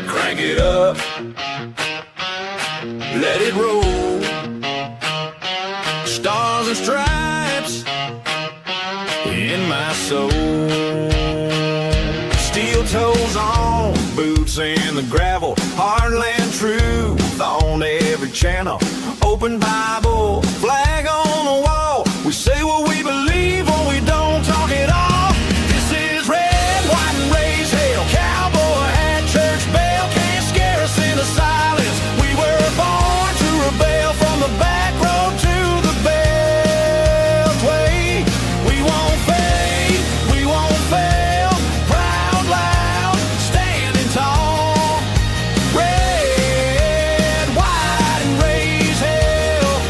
Crank it up, let it roll. Stars and stripes in my soul. Steel toes on, boots in the gravel. Heartland truth on every channel. Open Bible, flag on the wall. We say what we believe or we don't talk at all. This is red, white, and raise hell. Cowboy hat, church bell. Can't scare us into silence. We were born to rebel from the back road to the beltway. We won't fade, we won't fail. Proud, loud, standing tall. Red, white, and raise hell.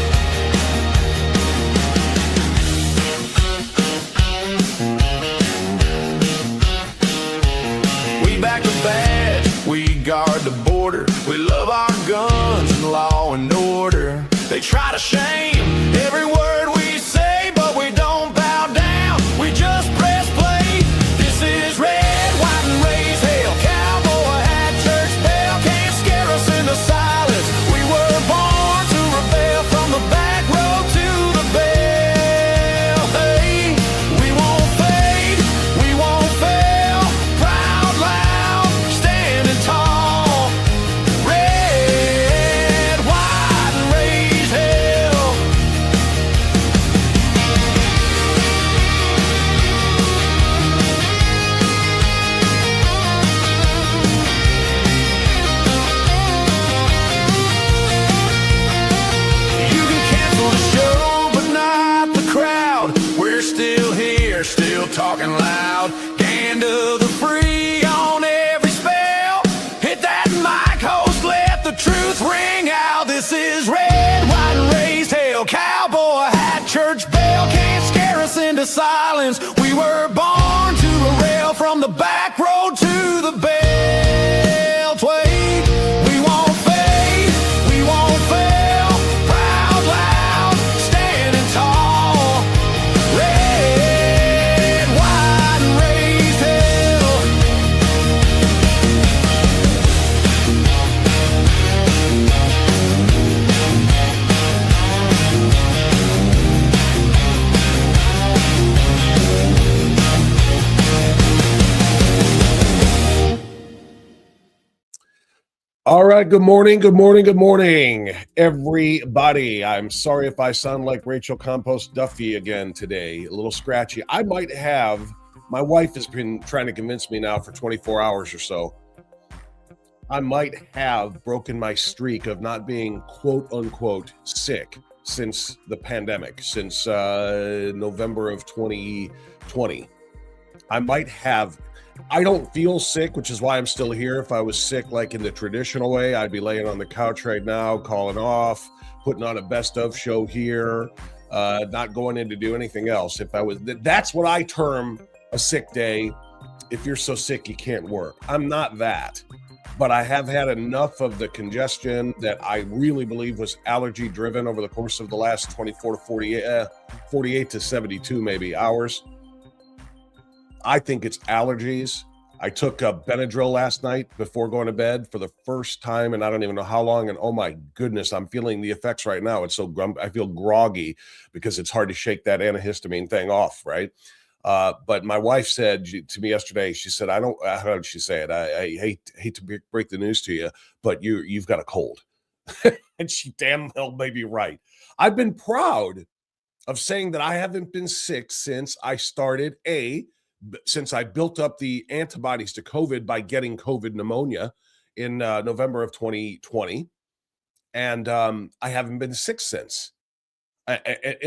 We back the badge, we guard the border. We love our guns and law and order. They try to shame every word we say, but we don't bow down. We just press play. This is red, white, and raise hell. Cowboy hat, church bell. Can't scare us into silence. We were born to rebel from the back road to the bell. Hey, we won't fade, we won't fail. Proud, loud, standing tall. Red, white, and raise hell. You can cancel the show, but not the crowd. We're still here, still talking loud. Hand of the free on every spell. Hit that mic, host, let the truth ring out. This is red, white, and raised hell. Cowboy hat, church bell. Can't scare us into silence. We were born to rail from the back road to the beltway. We won't fade, we won't fail. Proud, loud, standing tall. Red, white, and raised hell. All right, good morning, everybody. I'm sorry if I sound like Rachel Compost Duffy again today, a little scratchy. I might have, my wife has been trying to convince me now for 24 hours or so. I might have broken my streak of not being quote unquote sick since the pandemic, since November of 2020. I might have. I don't feel sick, which is why I'm still here. If I was sick, like in the traditional way, I'd be laying on the couch right now, calling off, putting on a best of show here, not going in to do anything else. If I was, that's what I term a sick day. If you're so sick, you can't work. I'm not that, but I have had enough of the congestion that I really believe was allergy driven over the course of the last 24 to 48 to 72 maybe hours. I think it's allergies. I took a Benadryl last night before going to bed for the first time, and I don't even know how long. And oh my goodness, I'm feeling the effects right now. It's so I feel groggy because it's hard to shake that antihistamine thing off, right? But my wife said to me yesterday, she said, how did she say it? I hate to break the news to you, but you've got a cold. And she damn well may be right. I've been proud of saying that I haven't been sick since I started since I built up the antibodies to COVID by getting COVID pneumonia in November of 2020. And I haven't been sick since.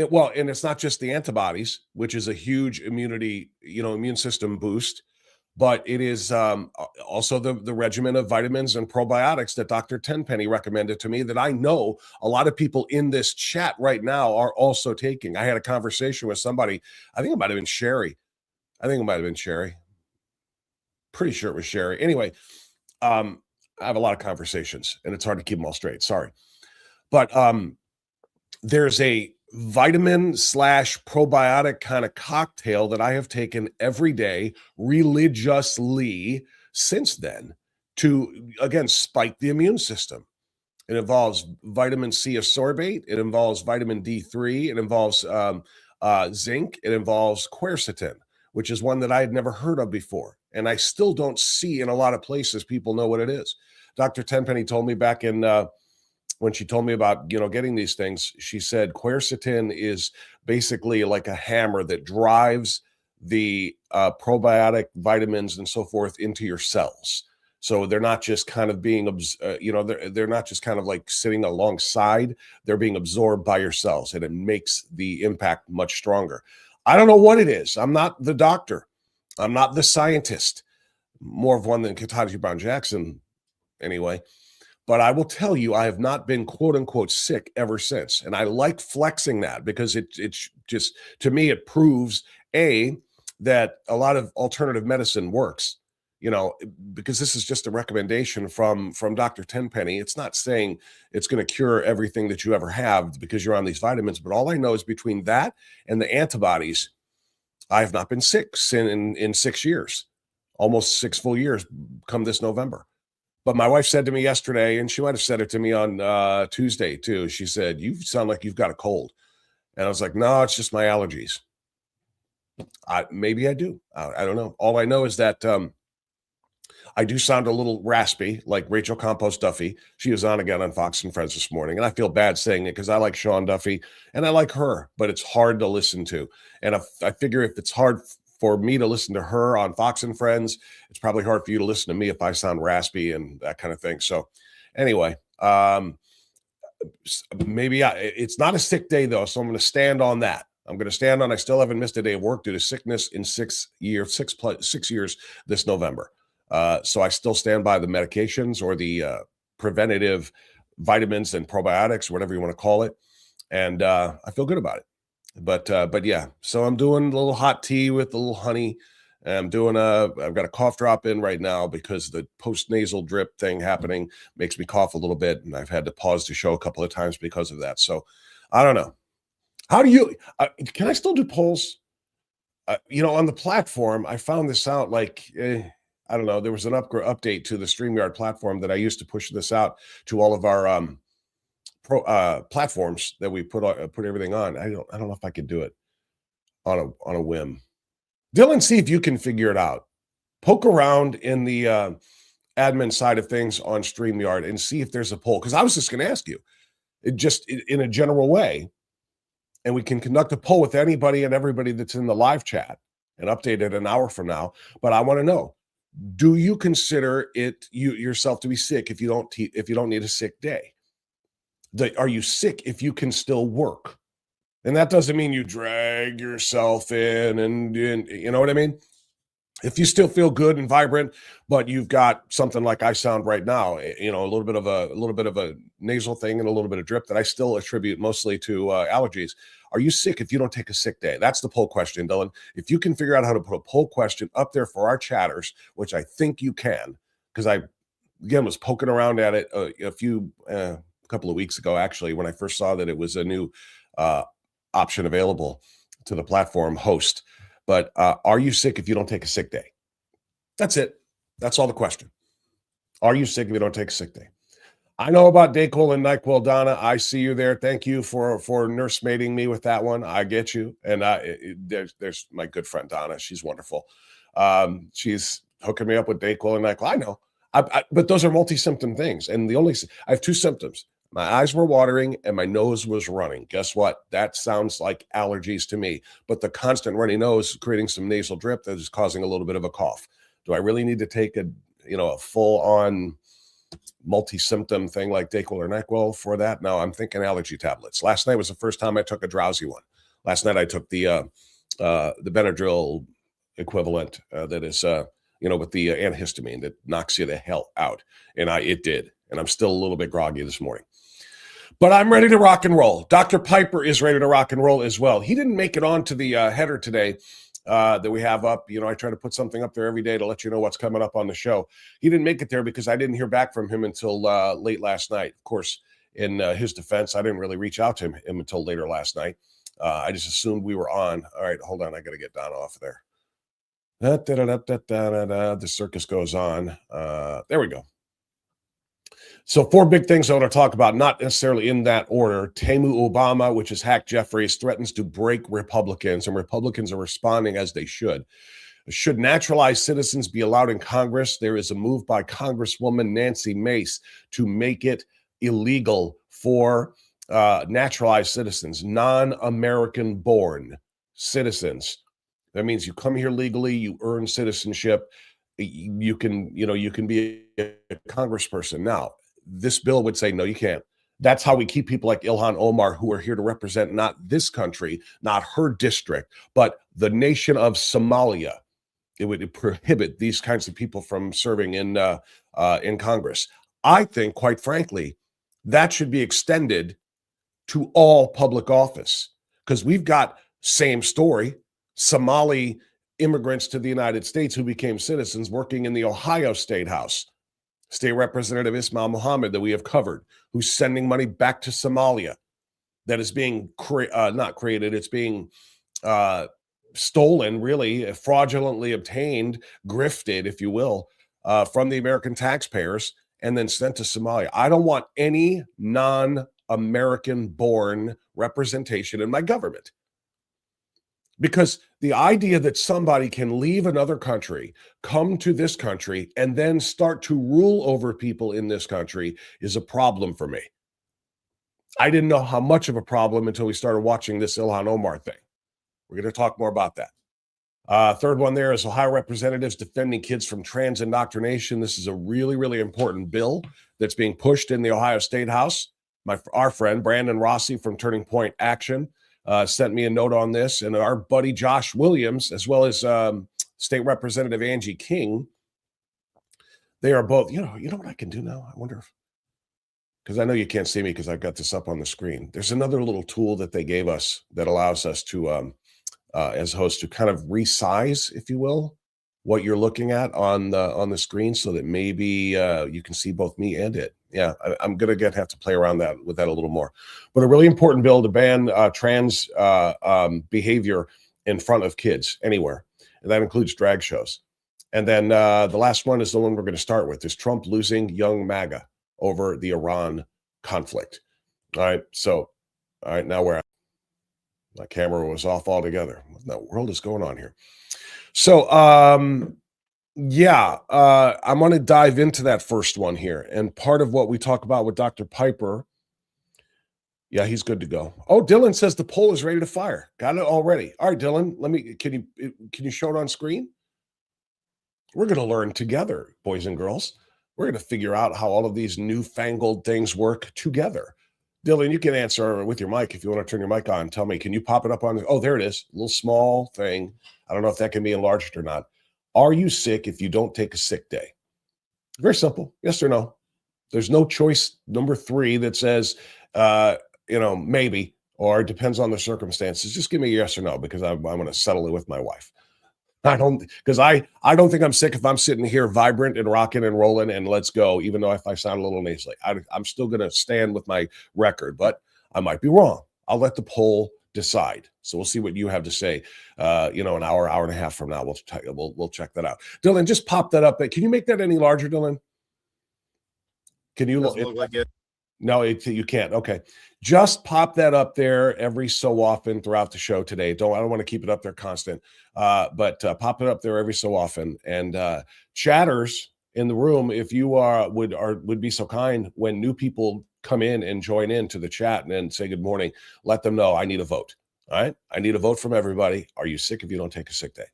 Well, and it's not just the antibodies, which is a huge immunity, immune system boost, but it is also the regimen of vitamins and probiotics that Dr. Tenpenny recommended to me that I know a lot of people in this chat right now are also taking. I had a conversation with somebody, I think it might have been Sherry. Pretty sure it was Sherry. Anyway, I have a lot of conversations and it's hard to keep them all straight. Sorry. But there's a vitamin slash probiotic kind of cocktail that I have taken every day religiously since then to, again, spike the immune system. It involves vitamin C ascorbate. It involves vitamin D3. It involves zinc. It involves quercetin, which is one that I had never heard of before. And I still don't see in a lot of places people know what it is. Dr. Tenpenny told me back in when she told me about, getting these things, she said quercetin is basically like a hammer that drives the probiotic vitamins and so forth into your cells. So they're not just kind of being, they're not just kind of like sitting alongside, they're being absorbed by your cells, and it makes the impact much stronger. I don't know what it is. I'm not the doctor. I'm not the scientist. More of one than Ketanji Brown Jackson anyway. But I will tell you, I have not been quote unquote sick ever since. And I like flexing that because it's just, to me, it proves that a lot of alternative medicine works, because this is just a recommendation from Dr. Tenpenny. It's not saying it's going to cure everything that you ever have because you're on these vitamins. But all I know is between that and the antibodies, I have not been sick in 6 years, almost 6 full years come this November. But my wife said to me yesterday, and she might have said it to me on Tuesday too. She said, "You sound like you've got a cold." And I was like, "No, it's just my allergies." Maybe I do. I don't know. All I know is that I do sound a little raspy, like Rachel Campos Duffy. She was on again on Fox and Friends this morning. And I feel bad saying it because I like Sean Duffy and I like her, but it's hard to listen to. And I figure if it's hard for me to listen to her on Fox and Friends, it's probably hard for you to listen to me if I sound raspy and that kind of thing. So anyway, maybe it's not a sick day though. So I'm going to stand on that. I still haven't missed a day of work due to sickness in 6 years this November. So I still stand by the medications or the preventative vitamins and probiotics, whatever you want to call it. And I feel good about it. But yeah, so I'm doing a little hot tea with a little honey. I've got a cough drop in right now because the post-nasal drip thing happening makes me cough a little bit. And I've had to pause the show a couple of times because of that. So I don't know. How do you, can I still do polls? On the platform, I found this out I don't know. There was an update to the StreamYard platform that I used to push this out to all of our platforms that we put everything on. I don't know if I could do it on a whim. Dylan, see if you can figure it out. Poke around in the admin side of things on StreamYard and see if there's a poll. Because I was just going to ask you, in a general way, and we can conduct a poll with anybody and everybody that's in the live chat and update it an hour from now. But I want to know: do you consider yourself to be sick if you don't need a sick day? Are you sick if you can still work? And that doesn't mean you drag yourself in and you know what I mean? If you still feel good and vibrant, but you've got something like I sound right now, a little bit of a nasal thing and a little bit of drip that I still attribute mostly to allergies. Are you sick if you don't take a sick day? That's the poll question, Dylan. If you can figure out how to put a poll question up there for our chatters, which I think you can, because I, again, was poking around at it a couple of weeks ago, actually, when I first saw that it was a new option available to the platform host. But are you sick if you don't take a sick day? That's it. That's all the question. Are you sick if you don't take a sick day? I know about Dayquil and NyQuil, Donna. I see you there. Thank you for nursemating me with that one. I get you. And there's my good friend Donna. She's wonderful. She's hooking me up with Dayquil and NyQuil. I know. But those are multi-symptom things. And I have 2 symptoms. My eyes were watering and my nose was running. Guess what? That sounds like allergies to me. But the constant runny nose is creating some nasal drip that is causing a little bit of a cough. Do I really need to take a full-on multi-symptom thing like Dayquil or NyQuil for that. No, I'm thinking allergy tablets. Last night was the first time I took a drowsy one. Last night I took the Benadryl equivalent that is, with the antihistamine that knocks you the hell out. And it did. And I'm still a little bit groggy this morning. But I'm ready to rock and roll. Dr. Piper is ready to rock and roll as well. He didn't make it onto the header today that we have up. I try to put something up there every day to let you know what's coming up on the show. He didn't make it there because I didn't hear back from him until late last night. Of course, in his defense, I didn't really reach out to him until later last night. I just assumed we were on. All right, hold on. I got to get Don off there. The circus goes on. There we go. So 4 big things I want to talk about, not necessarily in that order. Temu Obama, which is Hack Jeffries, threatens to break Republicans, and Republicans are responding as they should. Should naturalized citizens be allowed in Congress? There is a move by Congresswoman Nancy Mace to make it illegal for naturalized citizens, non-American born citizens. That means you come here legally, you earn citizenship, you can be a congressperson. Now, this bill would say, no, you can't. That's how we keep people like Ilhan Omar, who are here to represent not this country, not her district, but the nation of Somalia. It would prohibit these kinds of people from serving in Congress. I think, quite frankly, that should be extended to all public office, because we've got same story, Somali immigrants to the United States who became citizens working in the Ohio State House. State Representative Ismail Muhammad that we have covered, who's sending money back to Somalia that is being not created, it's being stolen, really, fraudulently obtained, grifted, if you will, from the American taxpayers and then sent to Somalia. I don't want any non-American born representation in my government. Because the idea that somebody can leave another country, come to this country, and then start to rule over people in this country is a problem for me. I didn't know how much of a problem until we started watching this Ilhan Omar thing. We're going to talk more about that. Third one there is Ohio representatives defending kids from trans indoctrination. This is a really, really important bill that's being pushed in the Ohio State House. Our friend Brandon Rossi from Turning Point Action sent me a note on this, and our buddy Josh Williams, as well as State Representative Angie King, they are both, you know what I can do now? I wonder if, because I know you can't see me because I've got this up on the screen. There's another little tool that they gave us that allows us to, as hosts, to kind of resize, if you will, what you're looking at on the screen so that maybe you can see both me and it. Yeah, I'm going to have to play around with that a little more. But a really important bill to ban trans behavior in front of kids anywhere. And that includes drag shows. And then the last one is the one we're going to start with, is Trump losing young MAGA over the Iran conflict. All right, now we're at. My camera was off altogether. What in the world is going on here? So, I'm going to dive into that first one here. And part of what we talk about with Dr. Piper, yeah, he's good to go. Oh, Dylan says the poll is ready to fire. Got it already. All right, Dylan, can you show it on screen? We're going to learn together, boys and girls. We're going to figure out how all of these newfangled things work together. Dylan, you can answer with your mic if you want to turn your mic on. Tell me, can you pop it up on? Oh, there it is. A little small thing. I don't know if that can be enlarged or not. Are you sick if you don't take a sick day? Very simple. Yes or no. There's no choice number 3 that says, maybe, or depends on the circumstances. Just give me a yes or no, because I'm going to settle it with my wife. I don't think I'm sick if I'm sitting here vibrant and rocking and rolling and let's go, even though if I sound a little nasally. I'm still going to stand with my record, but I might be wrong. I'll let the poll decide. So we'll see what you have to say. An hour and a half from now, we'll check that out. Dylan, just pop that up. Can you make that any larger, Dylan? Can you look like it? No, you can't. Okay. Just pop that up there every so often throughout the show today. I don't want to keep it up there constant, but pop it up there every so often. And chatters in the room, if you would be so kind, when new people come in and join into the chat and then say good morning, let them know I need a vote. All right. I need a vote from everybody. Are you sick if you don't take a sick day?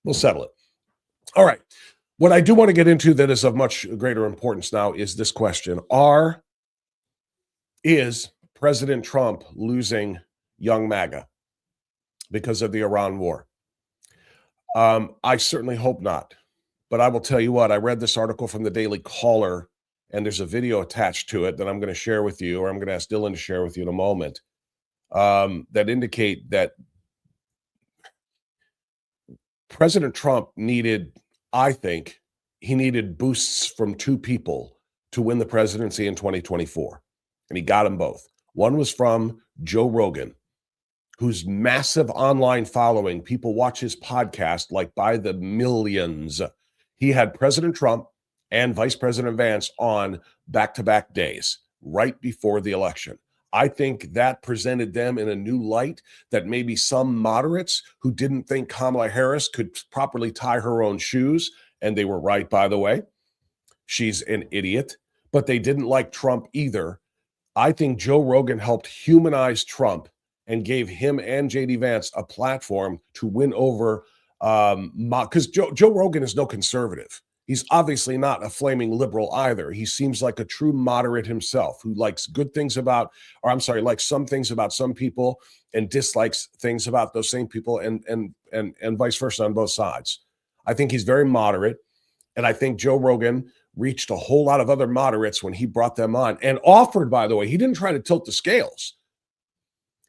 We'll settle it. All right. What I do want to get into that is of much greater importance now is this question. Is President Trump losing young MAGA because of the Iran war? I certainly hope not. But I will tell you what, I read this article from the Daily Caller, and there's a video attached to it that I'm going to share with you, or I'm going to ask Dylan to share with you in a moment, that indicate that President Trump needed, I think, he needed boosts from two people to win the presidency in 2024. And he got them both. One was from Joe Rogan, whose massive online following, people watch his podcast like by the millions. He had President Trump and Vice President Vance on back-to-back days right before the election. I think that presented them in a new light that maybe some moderates who didn't think Kamala Harris could properly tie her own shoes, and they were right, by the way. She's an idiot, but they didn't like Trump either. I think Joe Rogan helped humanize Trump and gave him and JD Vance a platform to win over, because Joe Rogan is no conservative. He's obviously not a flaming liberal either. He seems like a true moderate himself who likes good things about, or I'm sorry, likes some things about some people and dislikes things about those same people, and vice versa on both sides. I think he's very moderate, and I think Joe Rogan reached a whole lot of other moderates when he brought them on and offered, by the way, he didn't try to tilt the scales.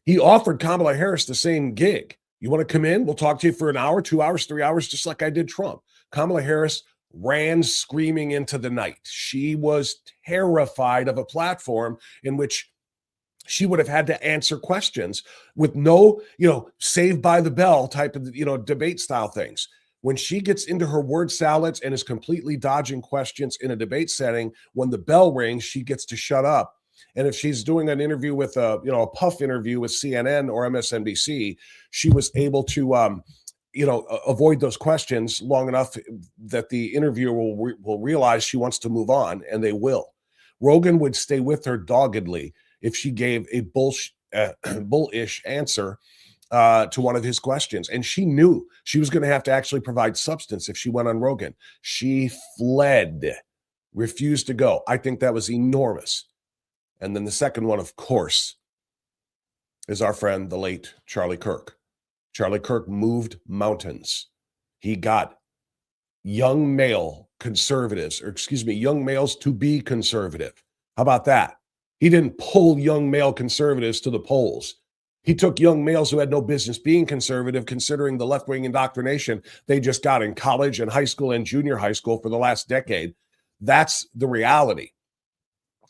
He offered Kamala Harris the same gig. You want to come in? We'll talk to you for an hour, 2 hours, 3 hours, just like I did Trump. Kamala Harris ran screaming into the night. She was terrified of a platform in which she would have had to answer questions with no, save by the bell type of, debate style things. When she gets into her word salads and is completely dodging questions in a debate setting, when the bell rings, she gets to shut up. And if she's doing an interview with a puff interview with CNN or MSNBC, she was able to, avoid those questions long enough that the interviewer will realize she wants to move on, and they will. Rogan would stay with her doggedly if she gave a bullish answer to one of his questions. And she knew she was going to have to actually provide substance if she went on Rogan. She fled, refused to go. I think that was enormous. And then the second one, of course, is our friend, the late Charlie Kirk. Charlie Kirk moved mountains. He got young males to be conservative. How about that? He didn't pull young male conservatives to the polls. He took young males who had no business being conservative, considering the left-wing indoctrination they just got in college and high school and junior high school for the last decade. That's the reality.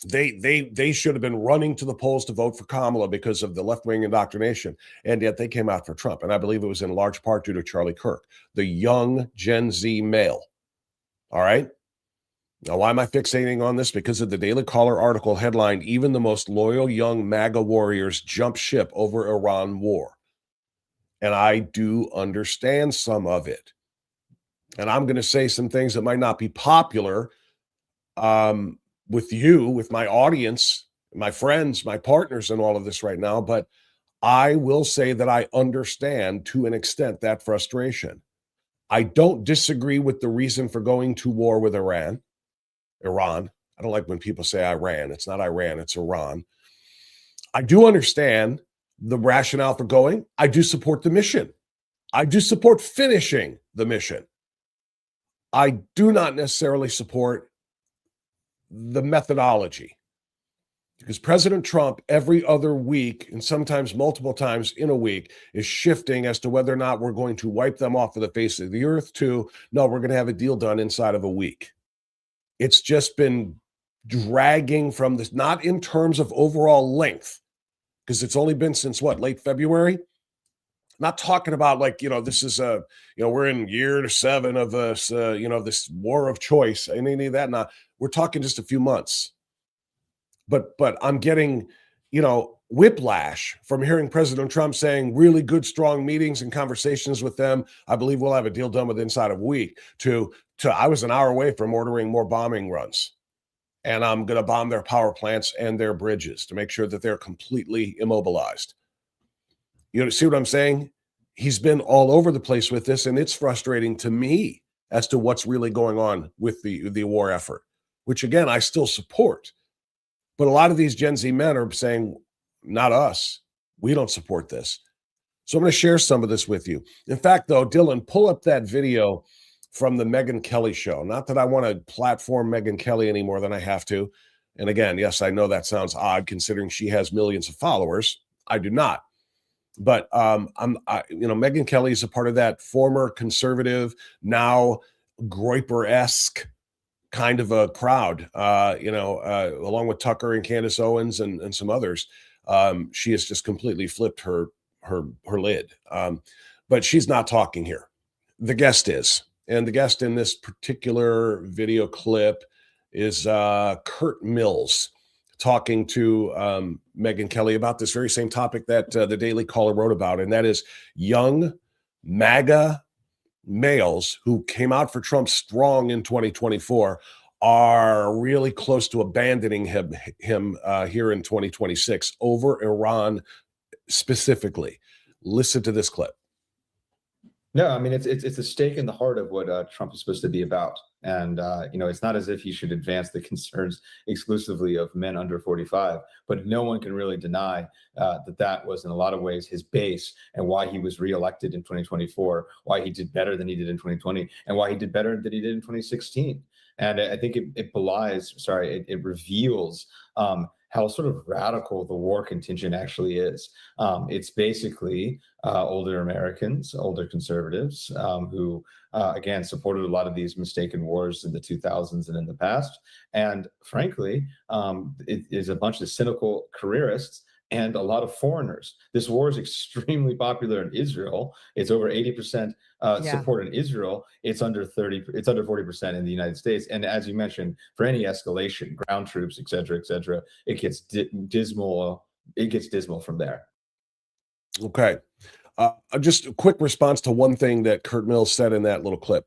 They should have been running to the polls to vote for Kamala because of the left-wing indoctrination, and yet they came out for Trump. And I believe it was in large part due to Charlie Kirk, the young Gen Z male. All right? Now, why am I fixating on this? Because of the Daily Caller article headlined, "Even the most loyal young MAGA warriors jump ship over Iran war." And I do understand some of it. And I'm going to say some things that might not be popular with you, with my audience, my friends, my partners, and all of this right now. But I will say that I understand to an extent that frustration. I don't disagree with the reason for going to war with Iran. I don't like when people say Iran. It's not Iran, it's Iran. I do understand the rationale for going. I do support the mission. I do support finishing the mission. I do not necessarily support the methodology, because President Trump every other week, and sometimes multiple times in a week, is shifting as to whether or not we're going to wipe them off of the face of the earth to, no, we're going to have a deal done inside of a week. It's just been dragging from this, not in terms of overall length, because it's only been since late February. Not talking about this is we're in year 7 of this this war of choice and any of that. Not, we're talking just a few months. But I'm getting whiplash from hearing President Trump saying really good, strong meetings and conversations with them. I believe we'll have a deal done with inside of a week. To I was an hour away from ordering more bombing runs, and I'm going to bomb their power plants and their bridges to make sure that they're completely immobilized. You see what I'm saying? He's been all over the place with this, and it's frustrating to me as to what's really going on with the war effort, which again, I still support. But a lot of these Gen Z men are saying, not us. We don't support this. So I'm going to share some of this with you. In fact, though, Dylan, pull up that video from the Megyn Kelly show. Not that I want to platform Megyn Kelly any more than I have to. And again, yes, I know that sounds odd considering she has millions of followers. I do not. But Megyn Kelly is a part of that former conservative, now Groyper-esque kind of a crowd, along with Tucker and Candace Owens and some others. She has just completely flipped her lid. But she's not talking here. The guest is. And the guest in this particular video clip is Kurt Mills talking to Megyn Kelly about this very same topic that the Daily Caller wrote about, and that is young MAGA males who came out for Trump strong in 2024 are really close to abandoning him here in 2026 over Iran specifically. Listen to this clip. No, I mean, it's a stake in the heart of what Trump is supposed to be about. And, it's not as if he should advance the concerns exclusively of men under 45, but no one can really deny that was in a lot of ways his base and why he was reelected in 2024, why he did better than he did in 2020, and why he did better than he did in 2016. And I think it reveals how sort of radical the war contingent actually is. It's basically older Americans, older conservatives who, again, supported a lot of these mistaken wars in the 2000s and in the past. And frankly, it is a bunch of cynical careerists and a lot of foreigners. This war is extremely popular in Israel. It's over 80% support in Israel. It's under 40% in the United States. And as you mentioned, for any escalation, ground troops, et cetera, it gets dismal. It gets dismal from there. Okay. Just a quick response to one thing that Kurt Mills said in that little clip.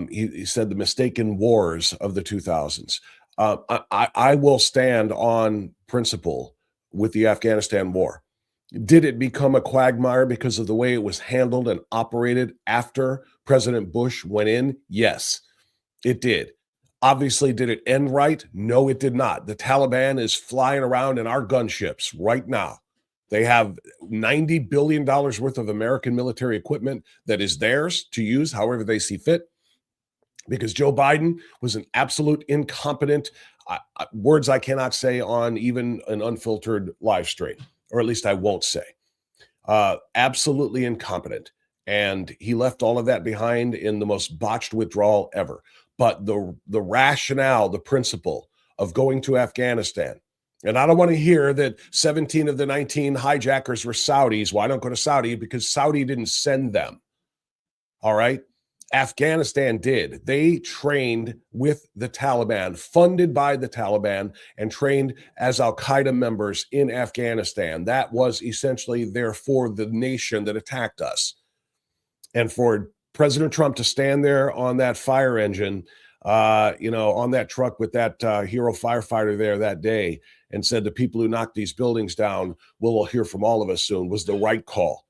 He said the mistaken wars of the 2000s. I will stand on principle with the Afghanistan war. Did it become a quagmire because of the way it was handled and operated after President Bush went in? Yes, it did. Obviously, did it end right? No, it did not. The Taliban is flying around in our gunships right now. They have $90 billion worth of American military equipment that is theirs to use however they see fit, because Joe Biden was an absolute incompetent, words I cannot say on even an unfiltered live stream, or at least I won't say. Absolutely incompetent. And he left all of that behind in the most botched withdrawal ever. But the rationale, the principle of going to Afghanistan, and I don't want to hear that 17 of the 19 hijackers were Saudis. Well, I don't go to Saudi because Saudi didn't send them. All right. Afghanistan did. They trained with the Taliban, funded by the Taliban, and trained as Al-Qaeda members in Afghanistan. That was essentially therefore the nation that attacked us. And for President Trump to stand there on that fire engine, on that truck with that hero firefighter there that day and said the people who knocked these buildings down will hear from all of us soon was the right call.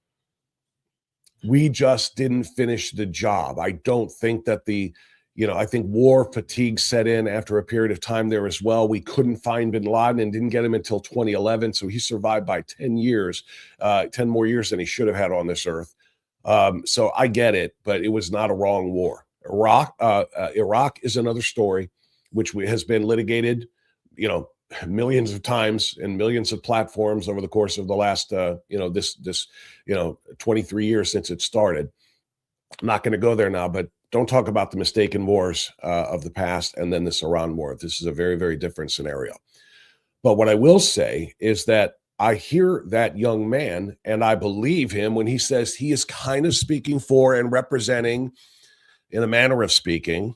We just didn't finish the job. I don't think that I think war fatigue set in after a period of time there as well. We couldn't find bin Laden and didn't get him until 2011. So he survived by 10 years, 10 more years than he should have had on this earth. So I get it, but it was not a wrong war. Iraq is another story, which has been litigated, millions of times and millions of platforms over the course of the last, 23 years since it started. I'm not going to go there now, but don't talk about the mistaken wars of the past and then this Iran war. This is a very, very different scenario. But what I will say is that I hear that young man and I believe him when he says he is kind of speaking for and representing, in a manner of speaking,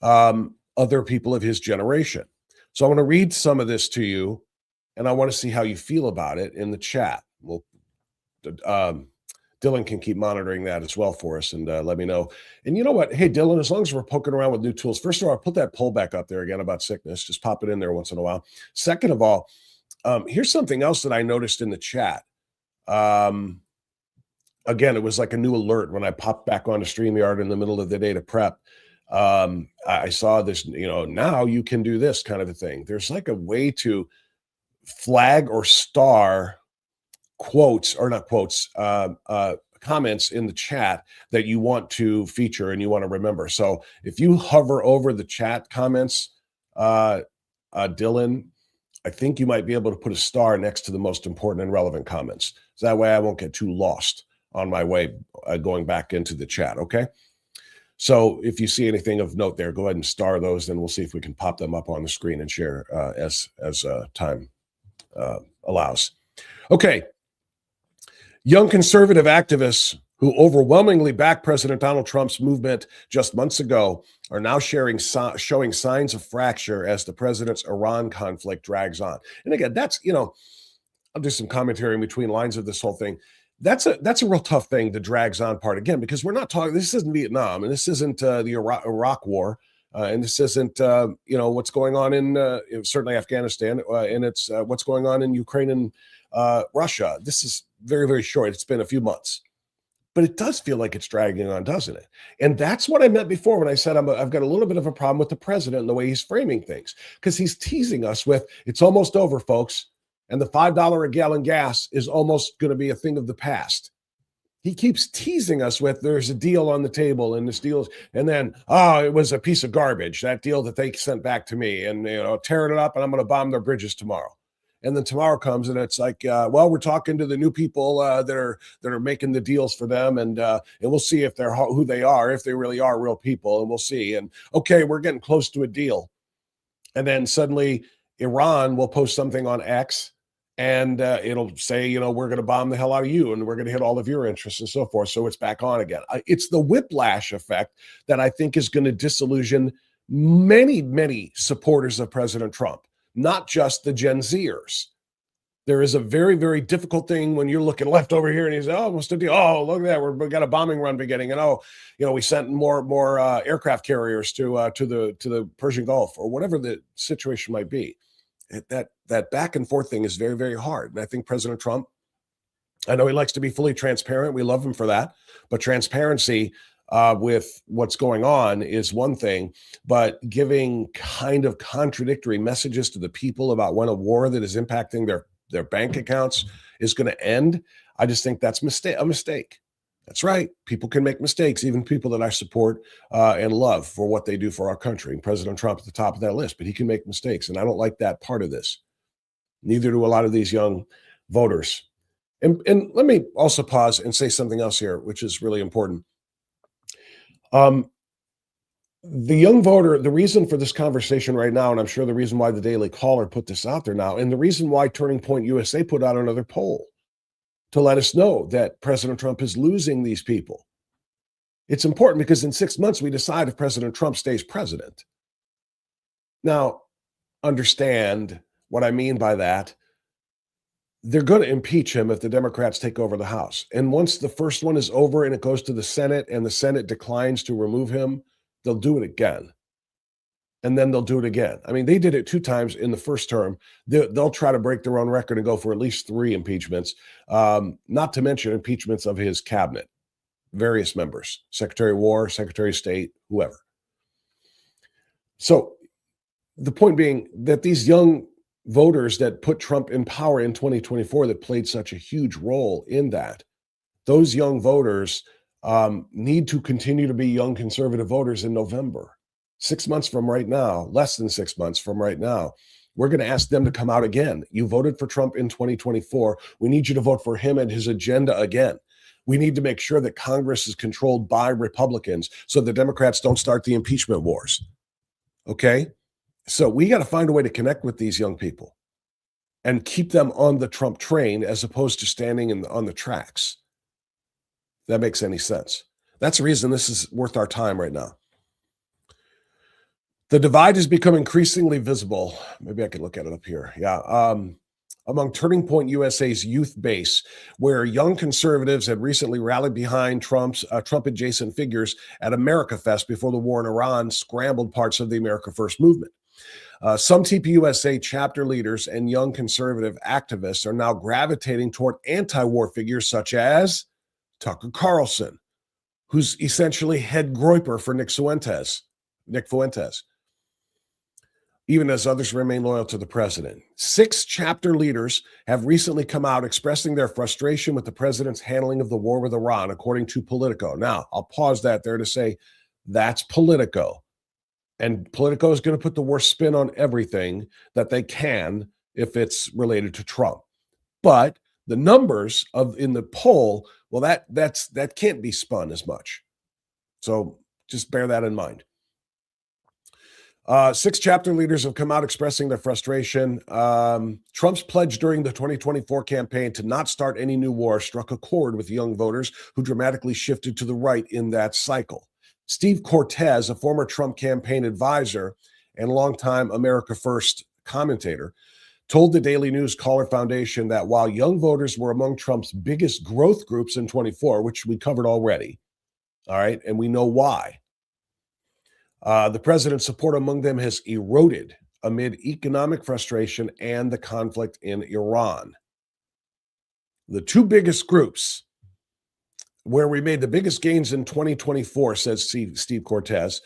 other people of his generation. So I want to read some of this to you, and I want to see how you feel about it in the chat. Well, Dylan can keep monitoring that as well for us and let me know. And you know what? Hey, Dylan, as long as we're poking around with new tools, first of all, I'll put that poll back up there again about sickness. Just pop it in there once in a while. Second of all, here's something else that I noticed in the chat. again, it was like a new alert when I popped back onto StreamYard in the middle of the day to prep. I saw this, now you can do this kind of a thing. There's like a way to flag or star quotes, or not quotes, comments in the chat that you want to feature and you want to remember. So if you hover over the chat comments, Dylan, I think you might be able to put a star next to the most important and relevant comments. So that way I won't get too lost on my way going back into the chat, okay? So if you see anything of note there, go ahead and star those, and we'll see if we can pop them up on the screen and share as time allows. Okay. Young conservative activists who overwhelmingly backed President Donald Trump's movement just months ago are now showing signs of fracture as the president's Iran conflict drags on. And again, that's, I'll do some commentary in between lines of this whole thing. That's a real tough thing, the drags on part, again, because we're not talking, this isn't Vietnam, and this isn't the Iraq war, and this isn't, what's going on in certainly Afghanistan, and it's what's going on in Ukraine and Russia. This is very, very short. It's been a few months. But it does feel like it's dragging on, doesn't it? And that's what I meant before when I said I've got a little bit of a problem with the president and the way he's framing things, because he's teasing us with, it's almost over, folks, and the $5 a gallon gas is almost going to be a thing of the past. He keeps teasing us with, there's a deal on the table, and this deal, and then, it was a piece of garbage, that deal that they sent back to me, and tearing it up, and I'm going to bomb their bridges tomorrow. And then tomorrow comes, and it's like, we're talking to the new people that are making the deals for them, and we'll see if they're who they are, if they really are real people, and we'll see. And okay, we're getting close to a deal, and then suddenly Iran will post something on X, and it'll say, we're going to bomb the hell out of you, and we're going to hit all of your interests and so forth. So it's back on again. It's the whiplash effect that I think is going to disillusion many, many supporters of President Trump, not just the Gen Zers. There is a very, very difficult thing when you're looking left over here and he's, what's the deal? Oh, look at that. We got a bombing run beginning. And we sent more aircraft carriers to the Persian Gulf, or whatever the situation might be. That back and forth thing is very, very hard. And I think President Trump, I know he likes to be fully transparent. We love him for that. But transparency with what's going on is one thing, but giving kind of contradictory messages to the people about when a war that is impacting their bank accounts is going to end, I just think that's a mistake. That's right. People can make mistakes, even people that I support and love for what they do for our country. And President Trump at the top of that list, but he can make mistakes. And I don't like that part of this. Neither do a lot of these young voters. And let me also pause and say something else here, which is really important. The young voter, the reason for this conversation right now, and I'm sure the reason why the Daily Caller put this out there now, and the reason why Turning Point USA put out another poll to let us know that President Trump is losing these people. It's important because in 6 months, we decide if President Trump stays president. Now, understand what I mean by that. They're going to impeach him if the Democrats take over the House. And once the first one is over and it goes to the Senate and the Senate declines to remove him, they'll do it again. And then they'll do it again. I mean, they did it 2 times in the first term. They'll try to break their own record and go for at least 3 impeachments, not to mention impeachments of his cabinet, various members, Secretary of War, Secretary of State, whoever. So the point being that these young voters that put Trump in power in 2024, that played such a huge role in that, those young voters need to continue to be young conservative voters in November. 6 months from right now, less than 6 months from right now, we're going to ask them to come out again. You voted for Trump in 2024. We need you to vote for him and his agenda again. We need to make sure that Congress is controlled by Republicans so the Democrats don't start the impeachment wars. Okay? So we got to find a way to connect with these young people and keep them on the Trump train as opposed to standing on the tracks. If that makes any sense. That's the reason this is worth our time right now. The divide has become increasingly visible. Maybe I could look at it up here. Yeah. Among Turning Point USA's youth base, where young conservatives had recently rallied behind Trump-adjacent figures at America Fest before the war in Iran scrambled parts of the America First movement. Some TPUSA chapter leaders and young conservative activists are now gravitating toward anti-war figures such as Tucker Carlson, who's essentially head groiper for Nick Fuentes, even as others remain loyal to the president. 6 chapter leaders have recently come out expressing their frustration with the president's handling of the war with Iran, according to Politico. Now, I'll pause that there to say that's Politico. And Politico is going to put the worst spin on everything that they can if it's related to Trump. But the numbers in the poll, well, that can't be spun as much. So just bear that in mind. 6 chapter leaders have come out expressing their frustration. Trump's pledge during the 2024 campaign to not start any new war struck a chord with young voters who dramatically shifted to the right in that cycle. Steve Cortez, a former Trump campaign advisor and longtime America First commentator, told the Daily News Caller Foundation that while young voters were among Trump's biggest growth groups in 24, which we covered already, all right, and we know why, the president's support among them has eroded amid economic frustration and the conflict in Iran. The 2 biggest groups where we made the biggest gains in 2024, says Steve Cortez,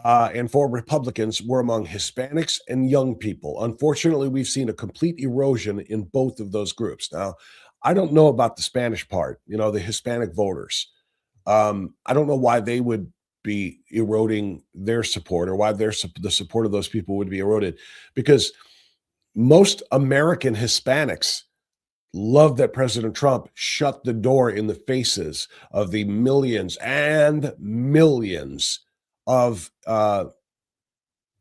and for Republicans, were among Hispanics and young people. Unfortunately, we've seen a complete erosion in both of those groups. Now, I don't know about the Spanish part, the Hispanic voters. I don't know why they would be eroding their support, or why the support of those people would be eroded, because most American Hispanics love that President Trump shut the door in the faces of the millions and millions of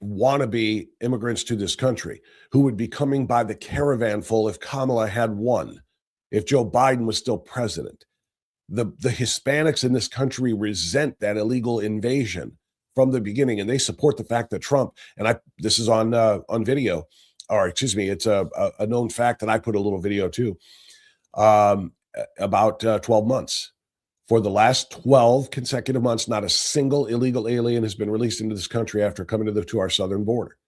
wannabe immigrants to this country who would be coming by the caravan full if Kamala had won, if Joe Biden was still president. The Hispanics in this country resent that illegal invasion from the beginning, and they support the fact that Trump, and this is on video, or excuse me, it's a known fact that I put a little video too, about 12 months. For the last 12 consecutive months, not a single illegal alien has been released into this country after coming to our southern border.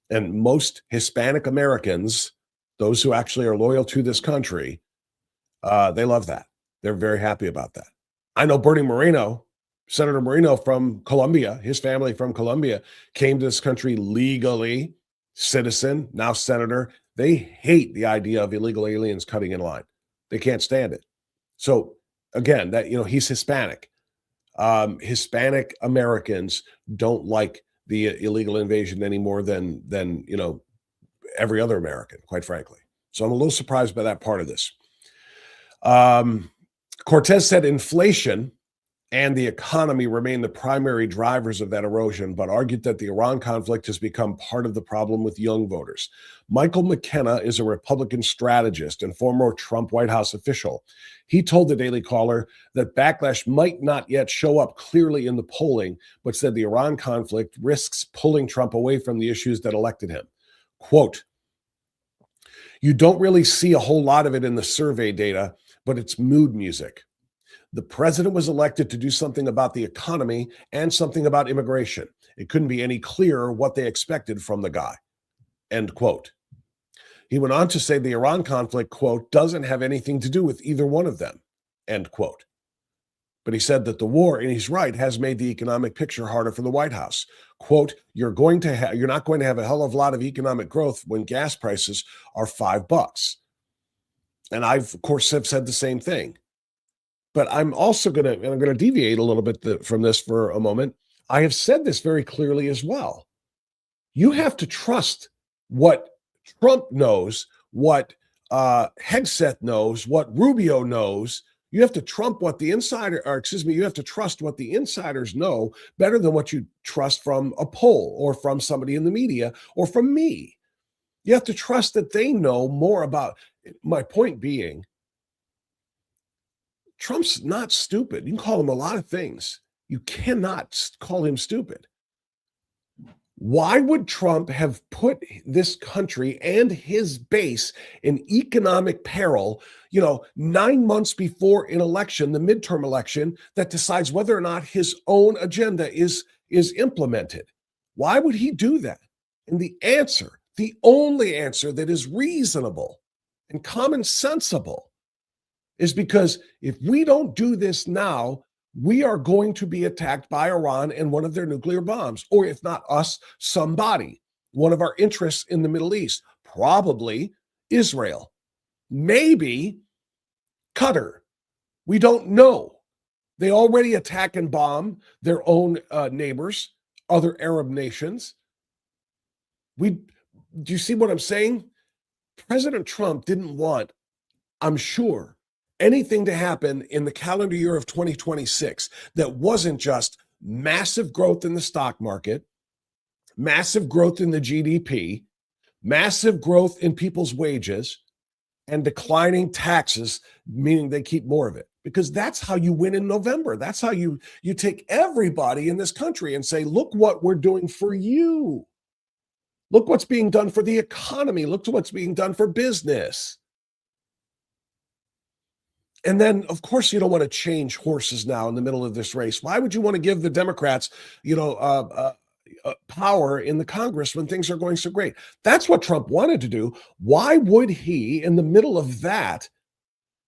And most Hispanic Americans, those who actually are loyal to this country, they love that. They're very happy about that. I know Bernie Moreno, Senator Moreno from Colombia, his family from Colombia, came to this country legally, citizen, now senator. They hate the idea of illegal aliens cutting in line. They can't stand it. So again, that he's Hispanic. Hispanic Americans don't like the illegal invasion any more than every other American, quite frankly. So I'm a little surprised by that part of this. Cortez said inflation and the economy remain the primary drivers of that erosion, but argued that the Iran conflict has become part of the problem with young voters. Michael McKenna is a Republican strategist and former Trump White House official. He told the Daily Caller that backlash might not yet show up clearly in the polling, but said the Iran conflict risks pulling Trump away from the issues that elected him. Quote, "You don't really see a whole lot of it in the survey data, but it's mood music. The president was elected to do something about the economy and something about immigration. It couldn't be any clearer what they expected from the guy." End quote. He went on to say the Iran conflict, quote, "doesn't have anything to do with either one of them," end quote. But he said that the war, and he's right, has made the economic picture harder for the White House. Quote, you're not going to have a hell of a lot of economic growth when gas prices are $5. And I've, of course, have said the same thing. But I'm also going to deviate a little bit from this for a moment. I have said this very clearly as well. You have to trust what Trump knows, what Hegseth knows, what Rubio knows. You have to trust what the insiders know better than what you trust from a poll or from somebody in the media or from me. You have to trust that they know more about. My point being, Trump's not stupid. You can call him a lot of things. You cannot call him stupid. Why would Trump have put this country and his base in economic peril, 9 months before an election, the midterm election, that decides whether or not his own agenda is implemented? Why would he do that? And the only answer that is reasonable and common sensible, is because if we don't do this now, we are going to be attacked by Iran and one of their nuclear bombs, or if not us, somebody, one of our interests in the Middle East, probably Israel, maybe Qatar. We don't know. They already attack and bomb their own neighbors, other Arab nations. Do you see what I'm saying? President Trump didn't want, I'm sure, anything to happen in the calendar year of 2026 that wasn't just massive growth in the stock market, massive growth in the GDP, massive growth in people's wages, and declining taxes, meaning they keep more of it. Because that's how you win in November. That's how you take everybody in this country and say, look what we're doing for you. Look what's being done for the economy. Look to what's being done for business. And then, of course, you don't want to change horses now in the middle of this race. Why would you want to give the Democrats, power in the Congress when things are going so great? That's what Trump wanted to do. Why would he, in the middle of that,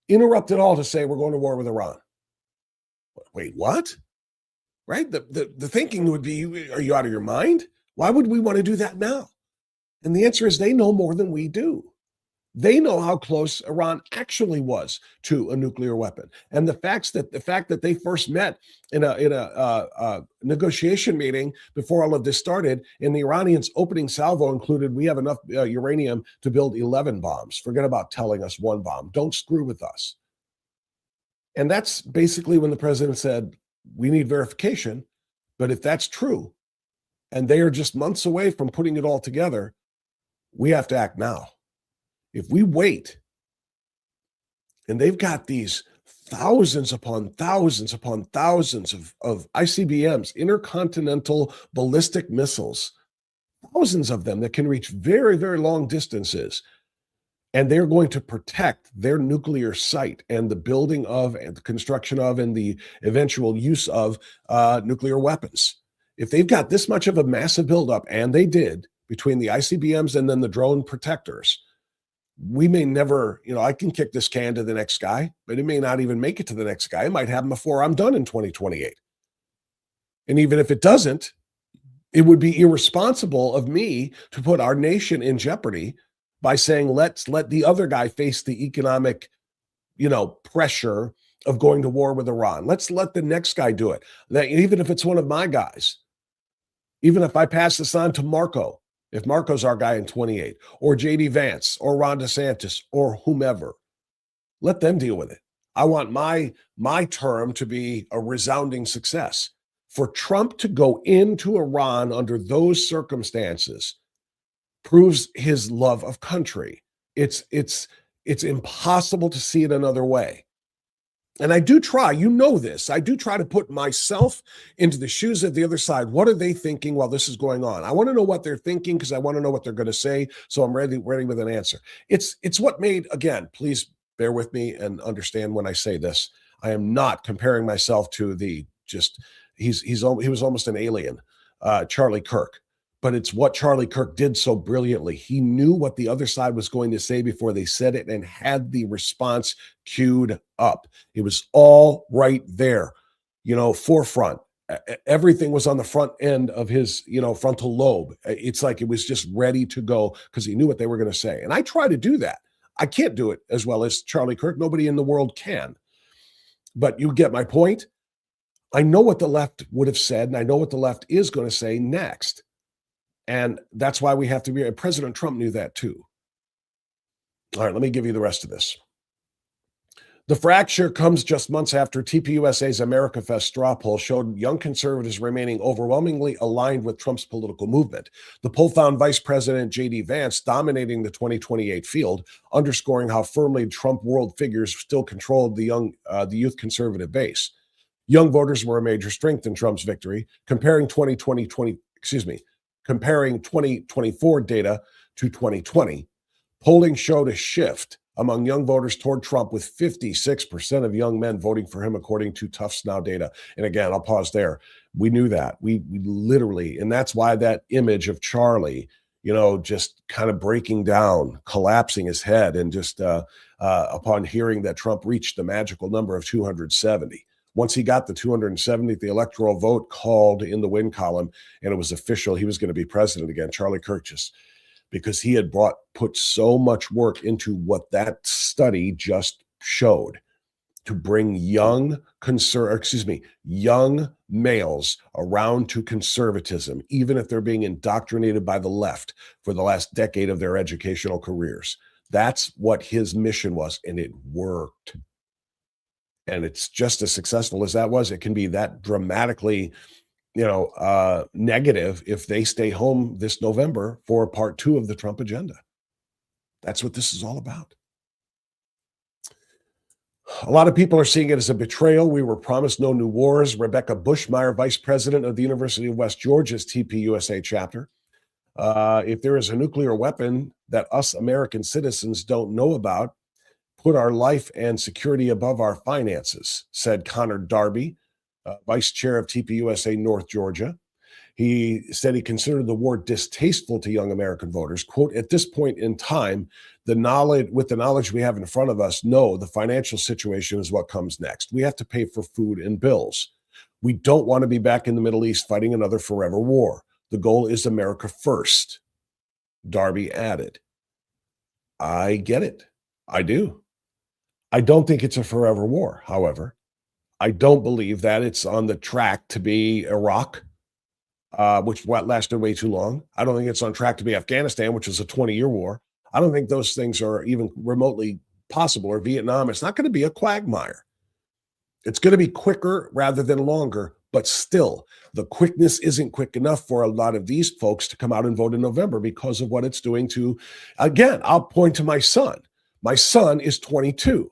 interrupt it all to say we're going to war with Iran? Wait, what? Right? The thinking would be, are you out of your mind? Why would we want to do that now? And the answer is they know more than we do. They know how close Iran actually was to a nuclear weapon, and the fact that they first met in a negotiation meeting before all of this started, and the Iranians' opening salvo included, "We have enough uranium to build 11 bombs. Forget about telling us one bomb. Don't screw with us." And that's basically when the president said, "We need verification, but if that's true, and they are just months away from putting it all together, we have to act now." If we wait, and they've got these thousands upon thousands upon thousands of ICBMs, intercontinental ballistic missiles, thousands of them that can reach very, very long distances, and they're going to protect their nuclear site and the building of and the construction of and the eventual use of nuclear weapons. If they've got this much of a massive buildup, and they did, between the ICBMs and then the drone protectors, we may never, I can kick this can to the next guy, but it may not even make it to the next guy. It might happen before I'm done in 2028. And even if it doesn't, it would be irresponsible of me to put our nation in jeopardy by saying, let's let the other guy face the economic, pressure of going to war with Iran. Let's let the next guy do it. That, even if it's one of my guys, even if I pass this on to Marco, if Marco's our guy in 28, or JD Vance, or Ron DeSantis, or whomever, let them deal with it. I want my term to be a resounding success. For Trump to go into Iran under those circumstances proves his love of country. It's impossible to see it another way. And I do try, this, I do try to put myself into the shoes of the other side. What are they thinking while this is going on? I want to know what they're thinking because I want to know what they're going to say. So I'm ready with an answer. It's what made, again, please bear with me and understand when I say this. I am not comparing myself to he was almost an alien, Charlie Kirk. But it's what Charlie Kirk did so brilliantly. He knew what the other side was going to say before they said it and had the response queued up. It was all right there, forefront. Everything was on the front end of his, frontal lobe. It's like it was just ready to go because he knew what they were going to say. And I try to do that. I can't do it as well as Charlie Kirk. Nobody in the world can. But you get my point. I know what the left would have said, and I know what the left is going to say next. And that's why we have to be. President Trump knew that too. All right, let me give you the rest of this. The fracture comes just months after TPUSA's America Fest straw poll showed young conservatives remaining overwhelmingly aligned with Trump's political movement. The poll found Vice President J.D. Vance dominating the 2028 field, underscoring how firmly Trump world figures still controlled the youth conservative base. Young voters were a major strength in Trump's victory, comparing 2024 data to 2020, polling showed a shift among young voters toward Trump, with 56% of young men voting for him, according to Tufts Now data. And again, I'll pause there. We knew that. We literally, and that's why that image of Charlie, just kind of breaking down, collapsing his head, and just upon hearing that Trump reached the magical number of 270. Once he got the 270th, the electoral vote called in the win column, and it was official. He was going to be president again, Charlie Kirk, just because he had put so much work into what that study just showed, to bring young males around to conservatism, even if they're being indoctrinated by the left for the last decade of their educational careers. That's what his mission was, and it worked. And it's just as successful as that was. It can be that dramatically, negative if they stay home this November for part 2 of the Trump agenda. That's what this is all about. A lot of people are seeing it as a betrayal. We were promised no new wars. Rebecca Bushmeyer, vice president of the University of West Georgia's TPUSA chapter. If there is a nuclear weapon that us American citizens don't know about, put our life and security above our finances, said Connor Darby, vice chair of TPUSA North Georgia. He said he considered the war distasteful to young American voters. Quote, at this point in time, with the knowledge we have in front of us, no, the financial situation is what comes next. We have to pay for food and bills. We don't want to be back in the Middle East fighting another forever war. The goal is America first, Darby added. I get it. I do. I don't think it's a forever war, however. I don't believe that it's on the track to be Iraq, which lasted way too long. I don't think it's on track to be Afghanistan, which was a 20-year war. I don't think those things are even remotely possible, or Vietnam. It's not going to be a quagmire. It's going to be quicker rather than longer, but still, the quickness isn't quick enough for a lot of these folks to come out and vote in November because of what it's doing to, again, I'll point to my son. My son is 22.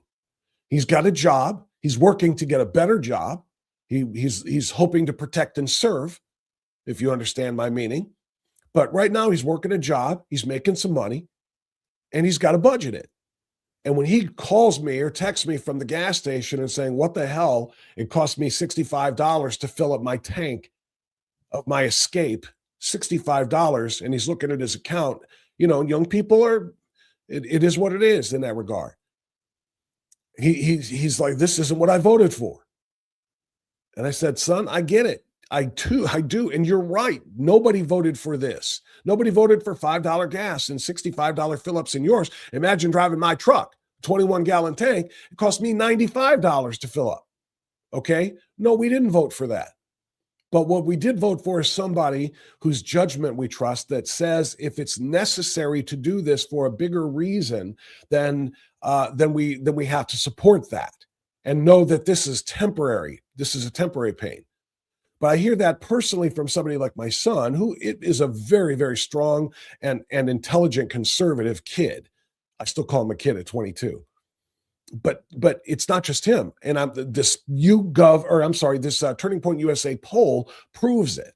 He's got a job. He's working to get a better job. He's hoping to protect and serve, if you understand my meaning. But right now he's working a job. He's making some money, and he's got to budget it. And when he calls me or texts me from the gas station and saying, what the hell, it cost me $65 to fill up my tank of my Escape, $65, and he's looking at his account, young people it is what it is in that regard. He's like, this isn't what I voted for. And I said, son, I get it. I do. And you're right. Nobody voted for this. Nobody voted for $5 gas and $65 fill-ups in yours. Imagine driving my truck, 21-gallon tank. It cost me $95 to fill up. Okay? No, we didn't vote for that. But what we did vote for is somebody whose judgment we trust, that says if it's necessary to do this for a bigger reason, then we have to support that and know that this is temporary. This is a temporary pain. But I hear that personally from somebody like my son, who is a very, very strong and intelligent conservative kid. I still call him a kid at 22. But it's not just him. And this Turning Point USA poll proves it.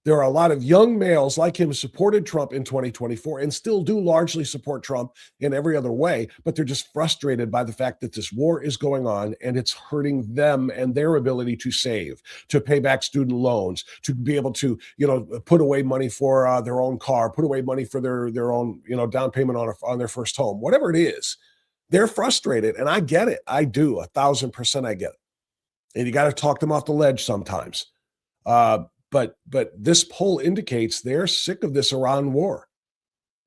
There are a lot of young males like him who supported Trump in 2024 and still do largely support Trump in every other way, but they're just frustrated by the fact that this war is going on and it's hurting them and their ability to save, to pay back student loans, to be able to, put away money for their own car, put away money for their own, down payment on their first home, whatever it is. They're frustrated, and I get it. I do. 1,000% I get it. And you got to talk them off the ledge sometimes. But this poll indicates they're sick of this Iran war.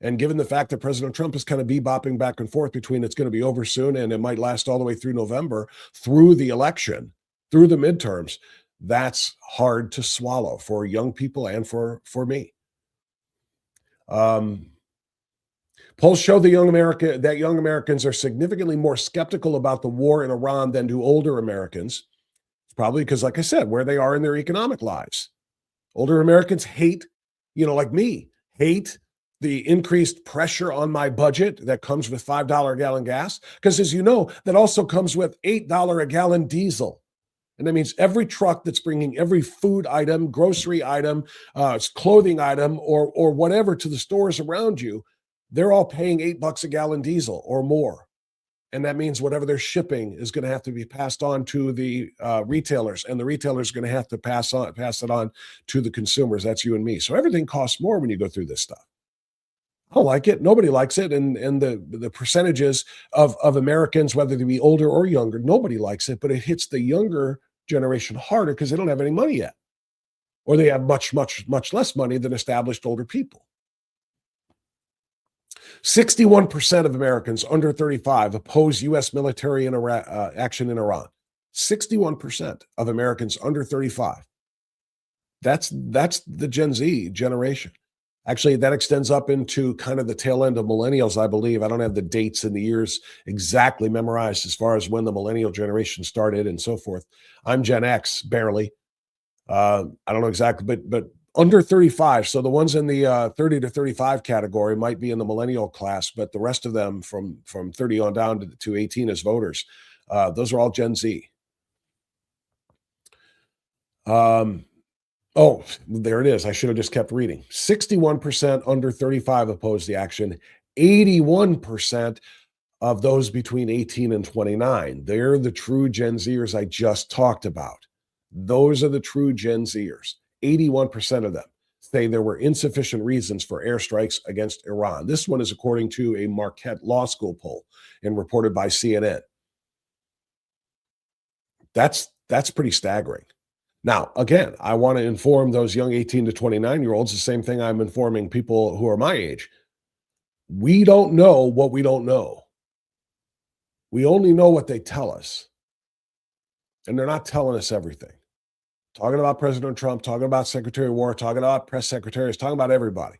And given the fact that President Trump is kind of bebopping back and forth between it's going to be over soon and it might last all the way through November, through the election, through the midterms, that's hard to swallow for young people and for me. Polls show that young Americans are significantly more skeptical about the war in Iran than do older Americans. It's probably because, like I said, where they are in their economic lives. Older Americans hate, like me, hate the increased pressure on my budget that comes with $5 a gallon gas. Because as you know, that also comes with $8 a gallon diesel. And that means every truck that's bringing every food item, grocery item, clothing item, or whatever to the stores around you, they're all paying $8 a gallon diesel or more. And that means whatever they're shipping is going to have to be passed on to the retailers, and the retailers are going to have to pass it on to the consumers. That's you and me. So everything costs more when you go through this stuff. I don't like it. Nobody likes it. And the percentages of Americans, whether they be older or younger, nobody likes it, but it hits the younger generation harder because they don't have any money yet. Or they have much, much, much less money than established older people. 61% of Americans under 35 oppose U.S. military action in Iran. 61% of Americans under 35. That's the Gen Z generation. Actually, that extends up into kind of the tail end of millennials, I believe. I don't have the dates and the years exactly memorized as far as when the millennial generation started and so forth. I'm Gen X, barely. I don't know exactly, but under 35. So the ones in the 30 to 35 category might be in the millennial class, but the rest of them from 30 on down to 18 as voters, those are all Gen Z. Oh, there it is. I should have just kept reading. 61% under 35 opposed the action. 81% of those between 18 and 29. They're the true Gen Zers I just talked about. Those are the true Gen Zers. 81% of them say there were insufficient reasons for airstrikes against Iran. This one is according to a Marquette Law School poll and reported by CNN. That's pretty staggering. Now, again, I want to inform those young 18 to 29-year-olds the same thing I'm informing people who are my age. We don't know what we don't know. We only know what they tell us. And they're not telling us everything. Talking about President Trump, talking about Secretary of War, talking about press secretaries, talking about everybody.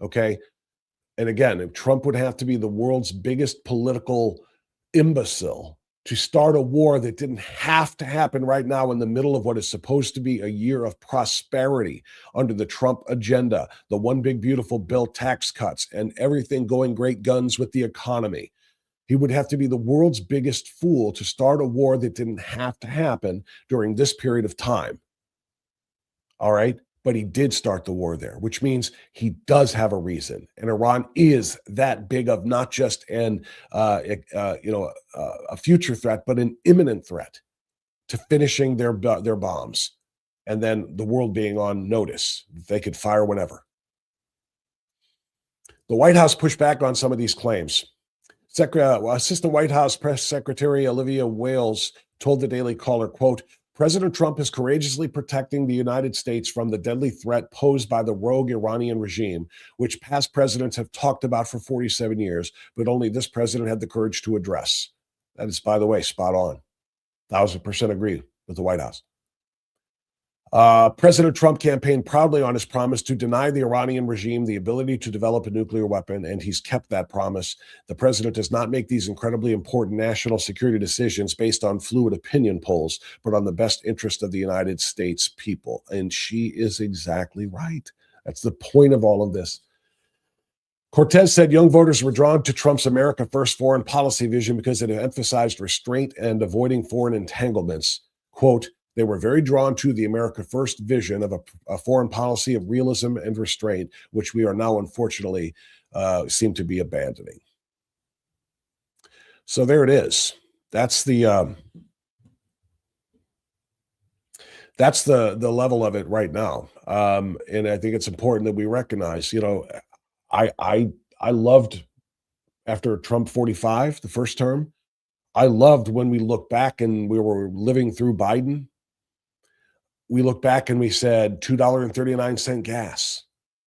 Okay? And again, if Trump would have to be the world's biggest political imbecile to start a war that didn't have to happen right now in the middle of what is supposed to be a year of prosperity under the Trump agenda, the one big beautiful bill, tax cuts, and everything going great guns with the economy. He would have to be the world's biggest fool to start a war that didn't have to happen during this period of time. All right? But he did start the war there, which means he does have a reason. And Iran is that big of not just a future threat, but an imminent threat to finishing their bombs, and then the world being on notice. They could fire whenever. The White House pushed back on some of these claims. Assistant White House Press Secretary Olivia Wales told the Daily Caller, quote, President Trump is courageously protecting the United States from the deadly threat posed by the rogue Iranian regime, which past presidents have talked about for 47 years, but only this president had the courage to address. That is, by the way, spot on. 1,000% agree with the White House. President Trump campaigned proudly on his promise to deny the Iranian regime the ability to develop a nuclear weapon, and he's kept that promise. The president does not make these incredibly important national security decisions based on fluid opinion polls, but on the best interest of the United States people. And she is exactly right. That's the point of all of this. Cortez said young voters were drawn to Trump's America First foreign policy vision because it emphasized restraint and avoiding foreign entanglements. Quote, they were very drawn to the America First vision of a foreign policy of realism and restraint, which we are now, unfortunately, seem to be abandoning. So there it is. That's the level of it right now. And I think it's important that we recognize, I loved after Trump 45, the first term, I loved when we look back and we were living through Biden. We look back and we said $2.39 gas.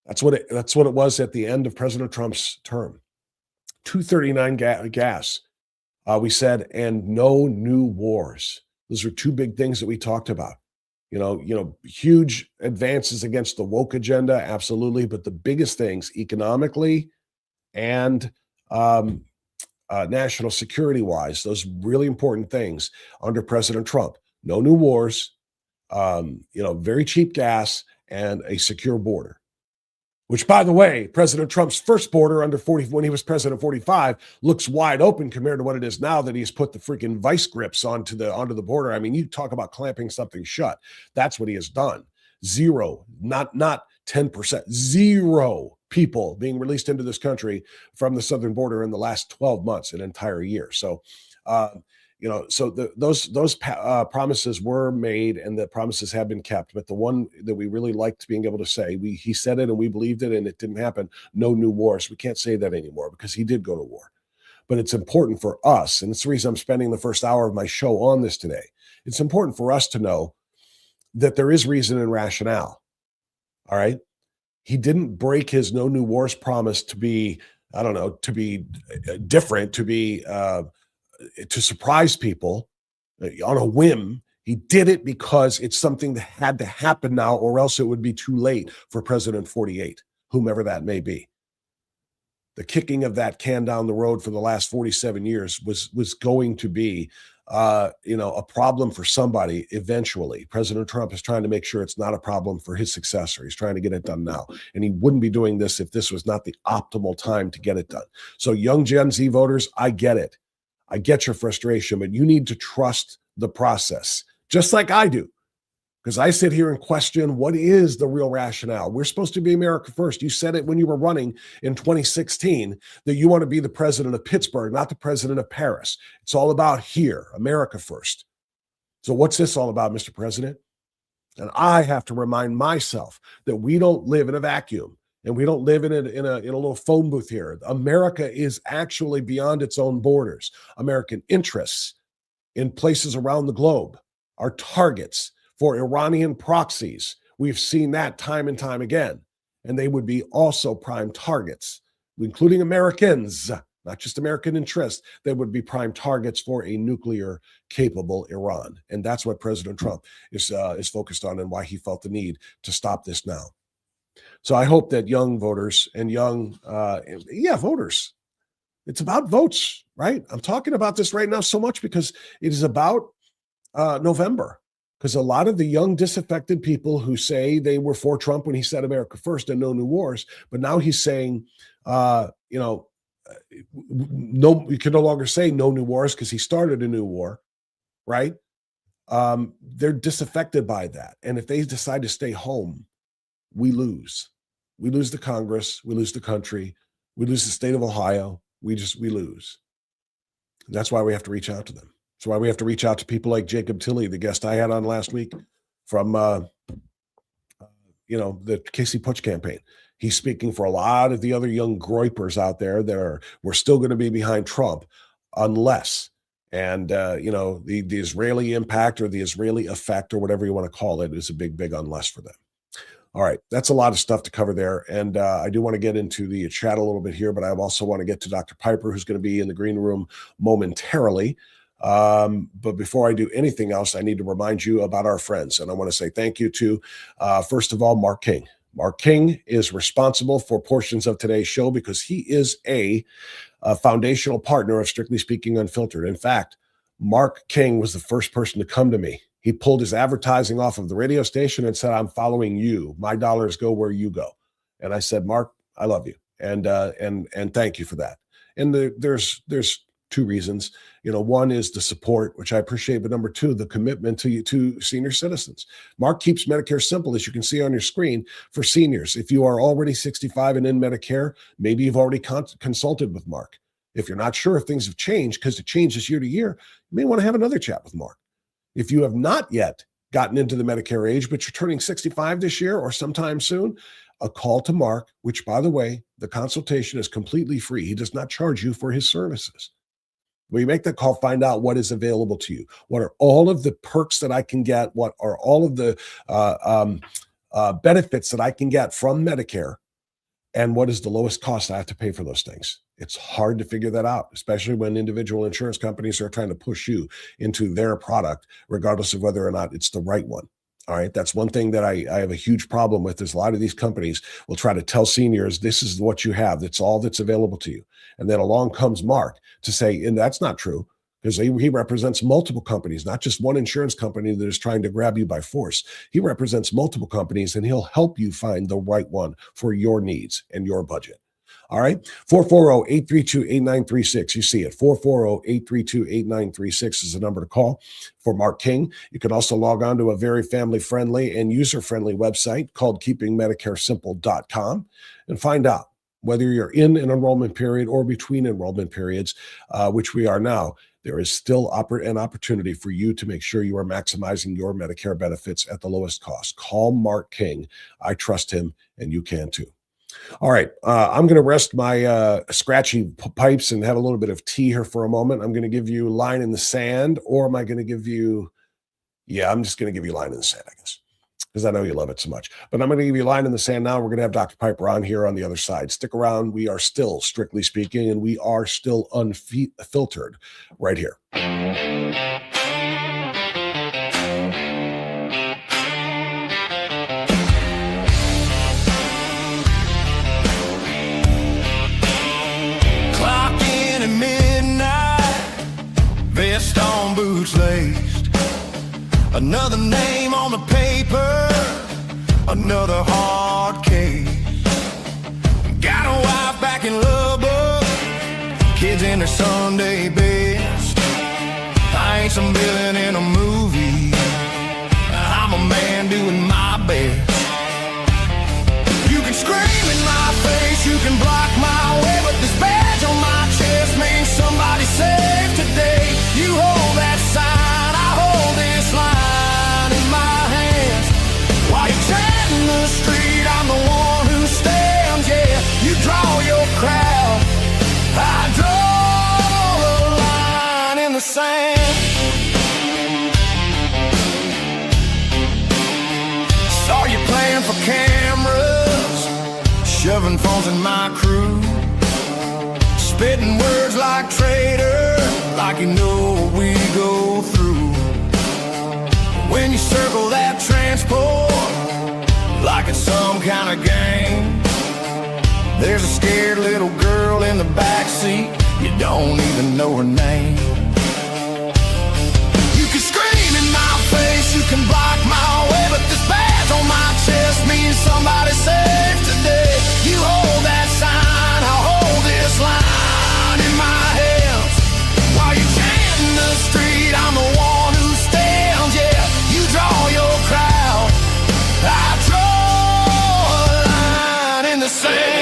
That's what it was at the end of President Trump's term. $2.39 gas. We said, and no new wars. Those are two big things that we talked about. Huge advances against the woke agenda, absolutely, but the biggest things economically and national security wise, those really important things under President Trump. No new wars. Very cheap gas and a secure border, which, by the way, President Trump's first border when he was president 45 looks wide open compared to what it is now that he's put the freaking vice grips onto the border. I mean, you talk about clamping something shut. That's what he has done. Zero, not 10%, zero people being released into this country from the southern border in the last 12 months, an entire year. So So those promises were made, and the promises have been kept. But the one that we really liked being able to say, he said it and we believed it, and it didn't happen. No new wars. We can't say that anymore because he did go to war. But it's important for us, and it's the reason I'm spending the first hour of my show on this today. It's important for us to know that there is reason and rationale. All right. He didn't break his no new wars promise to be, I don't know, to be different, to surprise people on a whim. He did it because it's something that had to happen now, or else it would be too late for President 48, whomever that may be. The kicking of that can down the road for the last 47 years was going to be, a problem for somebody eventually. President Trump is trying to make sure it's not a problem for his successor. He's trying to get it done now. And he wouldn't be doing this if this was not the optimal time to get it done. So young Gen Z voters, I get it. I get your frustration, but you need to trust the process, just like I do. Because I sit here and question, what is the real rationale? We're supposed to be America first. You said it when you were running in 2016 that you want to be the president of Pittsburgh, not the president of Paris. It's all about here, America first. So what's this all about, Mr. President? And I have to remind myself that we don't live in a vacuum, and we don't live in a little phone booth here. America is actually beyond its own borders. American interests in places around the globe are targets for Iranian proxies. We've seen that time and time again. And they would be also prime targets, including Americans, not just American interests. They would be prime targets for a nuclear capable Iran. And that's what President Trump is focused on, and why he felt the need to stop this now. So I hope that young voters and voters, it's about votes, right? I'm talking about this right now so much because it is about November. Because a lot of the young disaffected people who say they were for Trump when he said America first and no new wars, but now he's saying, no, you can no longer say no new wars because he started a new war, right? They're disaffected by that. And if they decide to stay home, we lose. We lose the Congress. We lose the country. We lose the state of Ohio. We lose. And that's why we have to reach out to them. That's why we have to reach out to people like Jacob Tilley, the guest I had on last week from, the Casey Putsch campaign. He's speaking for a lot of the other young groypers out there that we're still going to be behind Trump unless, and, the Israeli impact or the Israeli effect or whatever you want to call it is a big, big unless for them. All right, that's a lot of stuff to cover there. And I do want to get into the chat a little bit here, but I also want to get to Dr. Piper, who's going to be in the green room momentarily. But before I do anything else, I need to remind you about our friends. And I want to say thank you to, first of all, Mark King. Mark King is responsible for portions of today's show because he is a foundational partner of Strictly Speaking Unfiltered. In fact, Mark King was the first person to come to me. He pulled his advertising off of the radio station and said, "I'm following you. My dollars go where you go." And I said, "Mark, I love you. And thank you for that." And there's two reasons. One is the support, which I appreciate, but number two, the commitment to senior citizens. Mark keeps Medicare simple, as you can see on your screen, for seniors. If you are already 65 and in Medicare, maybe you've already consulted with Mark. If you're not sure if things have changed, because it changes year to year, you may want to have another chat with Mark. If you have not yet gotten into the Medicare age, but you're turning 65 this year or sometime soon, a call to Mark, which, by the way, the consultation is completely free. He does not charge you for his services. When you make that call, find out what is available to you. What are all of the perks that I can get? What are all of the benefits that I can get from Medicare? And what is the lowest cost I have to pay for those things? It's hard to figure that out, especially when individual insurance companies are trying to push you into their product, regardless of whether or not it's the right one. All right. That's one thing that I have a huge problem with is a lot of these companies will try to tell seniors, this is what you have. That's all that's available to you. And then along comes Mark to say, and that's not true, because he represents multiple companies, not just one insurance company that is trying to grab you by force. He represents multiple companies, and he'll help you find the right one for your needs and your budget. All right. 440-832-8936. You see it. 440-832-8936 is the number to call for Mark King. You can also log on to a very family-friendly and user-friendly website called keepingmedicaresimple.com and find out whether you're in an enrollment period or between enrollment periods, which we are now, there is still an opportunity for you to make sure you are maximizing your Medicare benefits at the lowest cost. Call Mark King. I trust him, and you can too. All right, I'm going to rest my scratchy pipes and have a little bit of tea here for a moment. I'm going to give you line in the sand, or am I going to give you, yeah, I'm just going to give you line in the sand, I guess, because I know you love it so much. But I'm going to give you a line in the sand now. We're going to have Dr. Piper on here on the other side. Stick around. We are still Strictly Speaking, and we are still unfiltered right here. Clock in at midnight, vest on, boots laced. Another name on the paper, another hard case. Got a wife back in Lubbock, kids in their Sunday best. I ain't some villain in a movie, I'm a man doing my best. You can scream in my face, you can block my way, but this badge on my chest means somebody's safe today. You hold that sign, I hold this line in my hands. While you're chanting the street, I'm the one who stands. Yeah, you draw your crowd, I draw the line in the sand. Saw you playing for cameras, shoving phones in my crew, spitting words like traitor, like you know what we go through. When you circle that transport, like it's some kind of game, there's a scared little girl in the backseat, you don't even know her name. You can scream in my face, you can block my way, but this badge on my chest means somebody's safe today. You hold that sign, I'll hold this line in my hands. While you're chanting the street, I'm the one who stands. Yeah, you draw your crowd, I draw a line in the sand.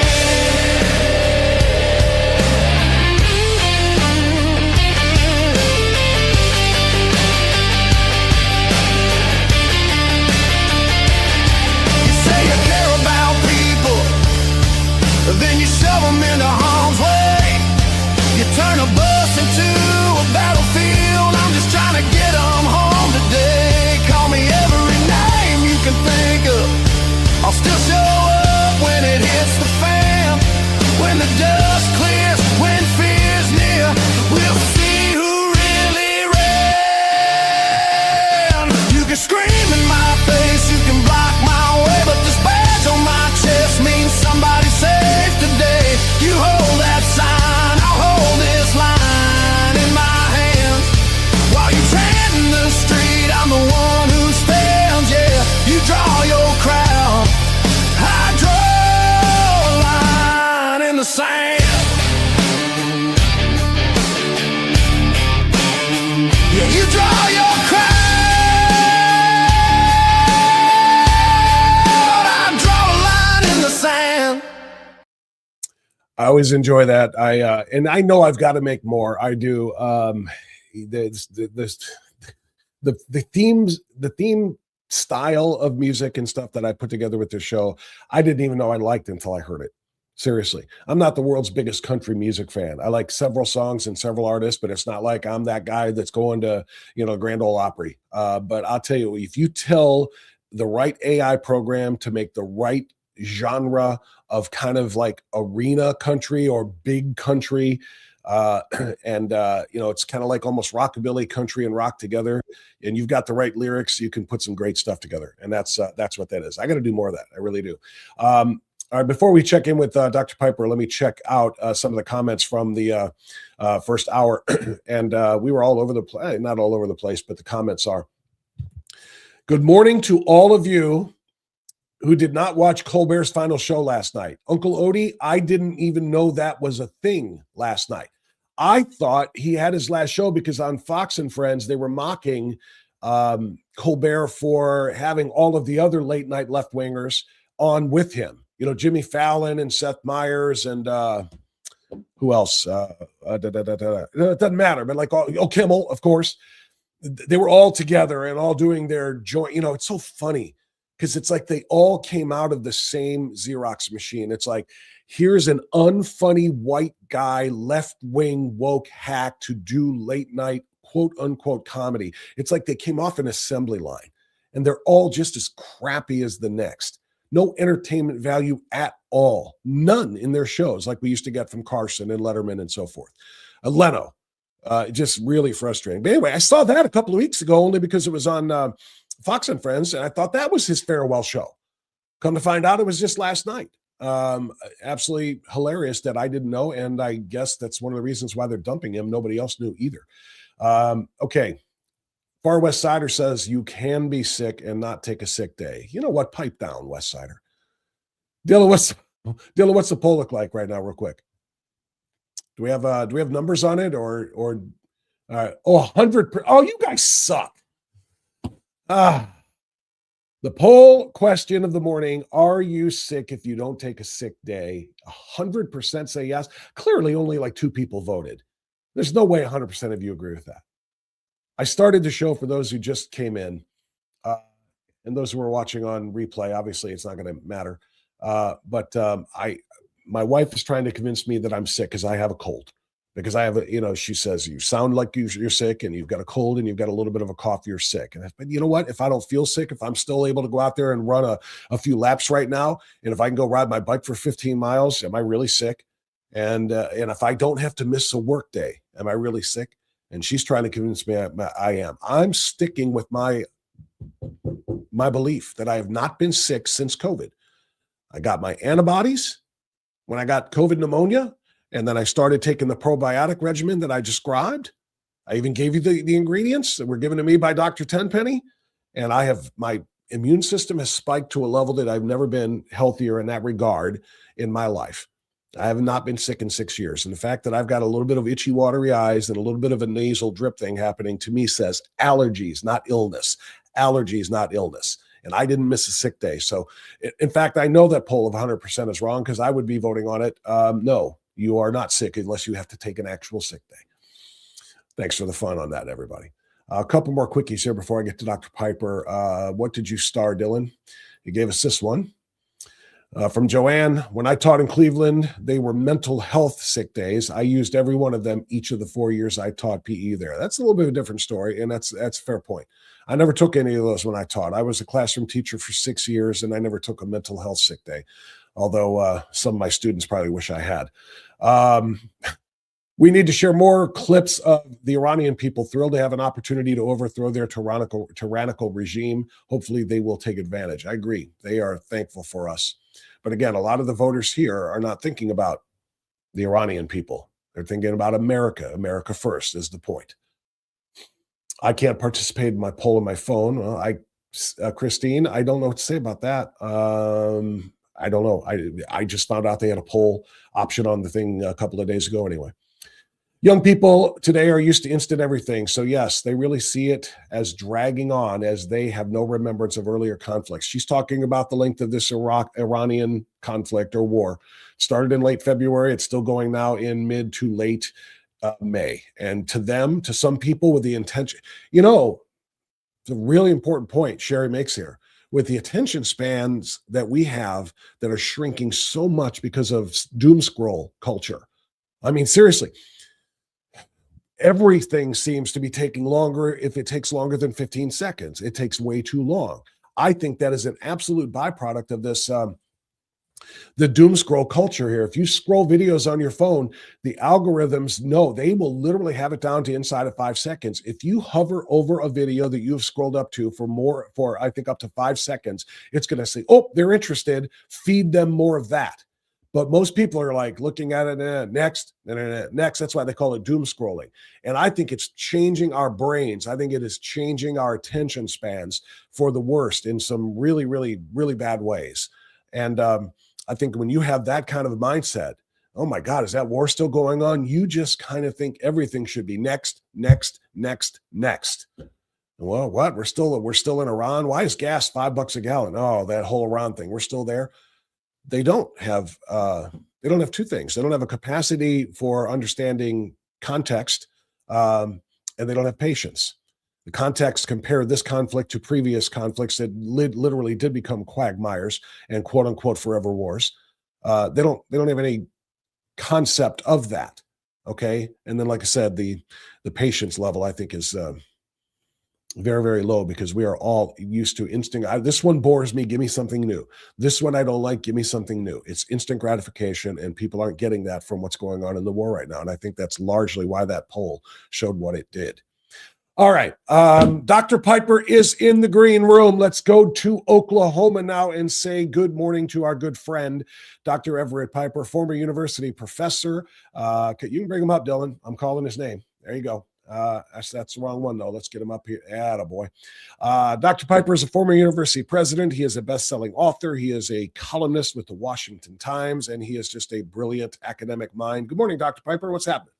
Then you shove them into harm's way. You turn a bus into a battlefield. I'm just trying to get them home today. Call me every name you can think of, I'll still show up when it hits the fan. When the dust clears, when fear's near, we'll see who really ran. You can scream in my face, you can block my way, but this badge on my chest means somebody's safe today. You hold that sign, I'll hold this line in my hands. While you're chanting the street, I'm the one who stands. Yeah, you draw your crowd, I draw a line in the sand. Yeah, you draw your crowd, I draw a line in the sand. I always enjoy that. And I know I've got to make more. I do. The theme style of music and stuff that I put together with this show, I didn't even know I liked until I heard it. Seriously, I'm not the world's biggest country music fan. I like several songs and several artists, but it's not like I'm that guy that's going to, Grand Ole Opry. But I'll tell you, if you tell the right AI program to make the right genre of kind of like arena country or big country, it's kind of like almost rockabilly, country and rock together, and you've got the right lyrics, you can put some great stuff together. And that's what that is. I got to do more of that. I really do. All right, before we check in with Dr. Piper, let me check out some of the comments from the first hour. And we were all over the place, not all over the place, but the comments are: good morning to all of you who did not watch Colbert's final show last night. Uncle Odie, I didn't even know that was a thing last night. I thought he had his last show because on Fox and Friends, they were mocking Colbert for having all of the other late night left-wingers on with him. Jimmy Fallon and Seth Meyers and who else? It doesn't matter, but like, Kimmel, of course. They were all together and all doing their joint. It's so funny because it's like they all came out of the same Xerox machine. It's like, here's an unfunny white guy, left-wing woke hack to do late night, quote unquote, comedy. It's like they came off an assembly line and they're all just as crappy as the next. No entertainment value at all. None in their shows like we used to get from Carson and Letterman and so forth. Leno, just really frustrating. But anyway, I saw that a couple of weeks ago only because it was on Fox and Friends, and I thought that was his farewell show. Come to find out, it was just last night. Absolutely hilarious that I didn't know, and I guess that's one of the reasons why they're dumping him. Nobody else knew either. Okay. Far West Sider says you can be sick and not take a sick day. You know what? Pipe down, West Sider. Dylan, what's the poll look like right now, real quick? Do we have numbers on it or 100%? Oh, you guys suck. The poll question of the morning: are you sick if you don't take a sick day? 100% say yes. Clearly, only like 2 people voted. There's no way 100% of you agree with that. I started the show for those who just came in, and those who are watching on replay. Obviously, it's not going to matter. My wife is trying to convince me that I'm sick because I have a cold. Because I have she says, you sound like you're sick and you've got a cold and you've got a little bit of a cough, you're sick. But you know what? If I don't feel sick, if I'm still able to go out there and run a few laps right now, and if I can go ride my bike for 15 miles, am I really sick? And if I don't have to miss a work day, am I really sick? And she's trying to convince me I am. I'm sticking with my belief that I have not been sick since COVID. I got my antibodies when I got COVID pneumonia, and then I started taking the probiotic regimen that I described. I even gave you the ingredients that were given to me by Dr. Tenpenny, and my immune system has spiked to a level that I've never been healthier in that regard in my life. I have not been sick in 6 years. And the fact that I've got a little bit of itchy, watery eyes and a little bit of a nasal drip thing happening to me says allergies, not illness. Allergies, not illness. And I didn't miss a sick day. So, in fact, I know that poll of 100% is wrong because I would be voting on it. No, you are not sick unless you have to take an actual sick day. Thanks for the fun on that, everybody. A couple more quickies here before I get to Dr. Piper. What did you star, Dylan? You gave us this one. From Joanne: when I taught in Cleveland, they were mental health sick days. I used every one of them each of the 4 years I taught PE there. That's a little bit of a different story, and that's a fair point. I never took any of those when I taught. I was a classroom teacher for 6 years, and I never took a mental health sick day, although some of my students probably wish I had. We need to share more clips of the Iranian people thrilled to have an opportunity to overthrow their tyrannical regime. Hopefully they will take advantage. I agree. They are thankful for us. But again, a lot of the voters here are not thinking about the Iranian people. They're thinking about America. America first is the point. I can't participate in my poll on my phone. Well, Christine, I don't know what to say about that. I don't know. I just found out they had a poll option on the thing a couple of days ago anyway. Young people today are used to instant everything. So yes, they really see it as dragging on as they have no remembrance of earlier conflicts. She's talking about the length of this Iranian conflict or war. Started in late February. It's still going now in mid to late May. And to some people with the intention, it's a really important point Sherry makes here. With the attention spans that we have that are shrinking so much because of doom scroll culture. I mean, seriously. Everything seems to be taking longer. If it takes longer than 15 seconds, it takes way too long. I think that is an absolute byproduct of this, the doom scroll culture here. If you scroll videos on your phone, the algorithms know they will literally have it down to inside of 5 seconds. If you hover over a video that you've scrolled up to for I think up to 5 seconds, it's going to say, oh, they're interested. Feed them more of that. But most people are like looking at it, next. That's why they call it doom scrolling. And I think it's changing our brains. I think it is changing our attention spans for the worst in some really, really, really bad ways. And I think when you have that kind of a mindset, oh my God, is that war still going on? You just kind of think everything should be next. Well, what? We're still in Iran. Why is gas $5 a gallon? Oh, that whole Iran thing. We're still there. they don't have two things. They don't have a capacity for understanding context, and they don't have patience. The context compared this conflict to previous conflicts that literally did become quagmires and quote unquote forever wars. They don't have any concept of that. Okay. And then, like I said, the patience level, I think, is very, very low, because we are all used to instant. This one bores me. Give me something new. This one I don't like. Give me something new. It's instant gratification, and people aren't getting that from what's going on in the war right now. And I think that's largely why that poll showed what it did. All right. Dr. Piper is in the green room. Let's go to Oklahoma now and say good morning to our good friend, Dr. Everett Piper, former university professor. You can bring him up, Dylan. I'm calling his name. There you go. That's the wrong one, though. Let's get him up here. Attaboy. Dr. Piper is a former university president. He is a best-selling author. He is a columnist with the Washington Times, and he is just a brilliant academic mind. Good morning, Dr. Piper. What's happening?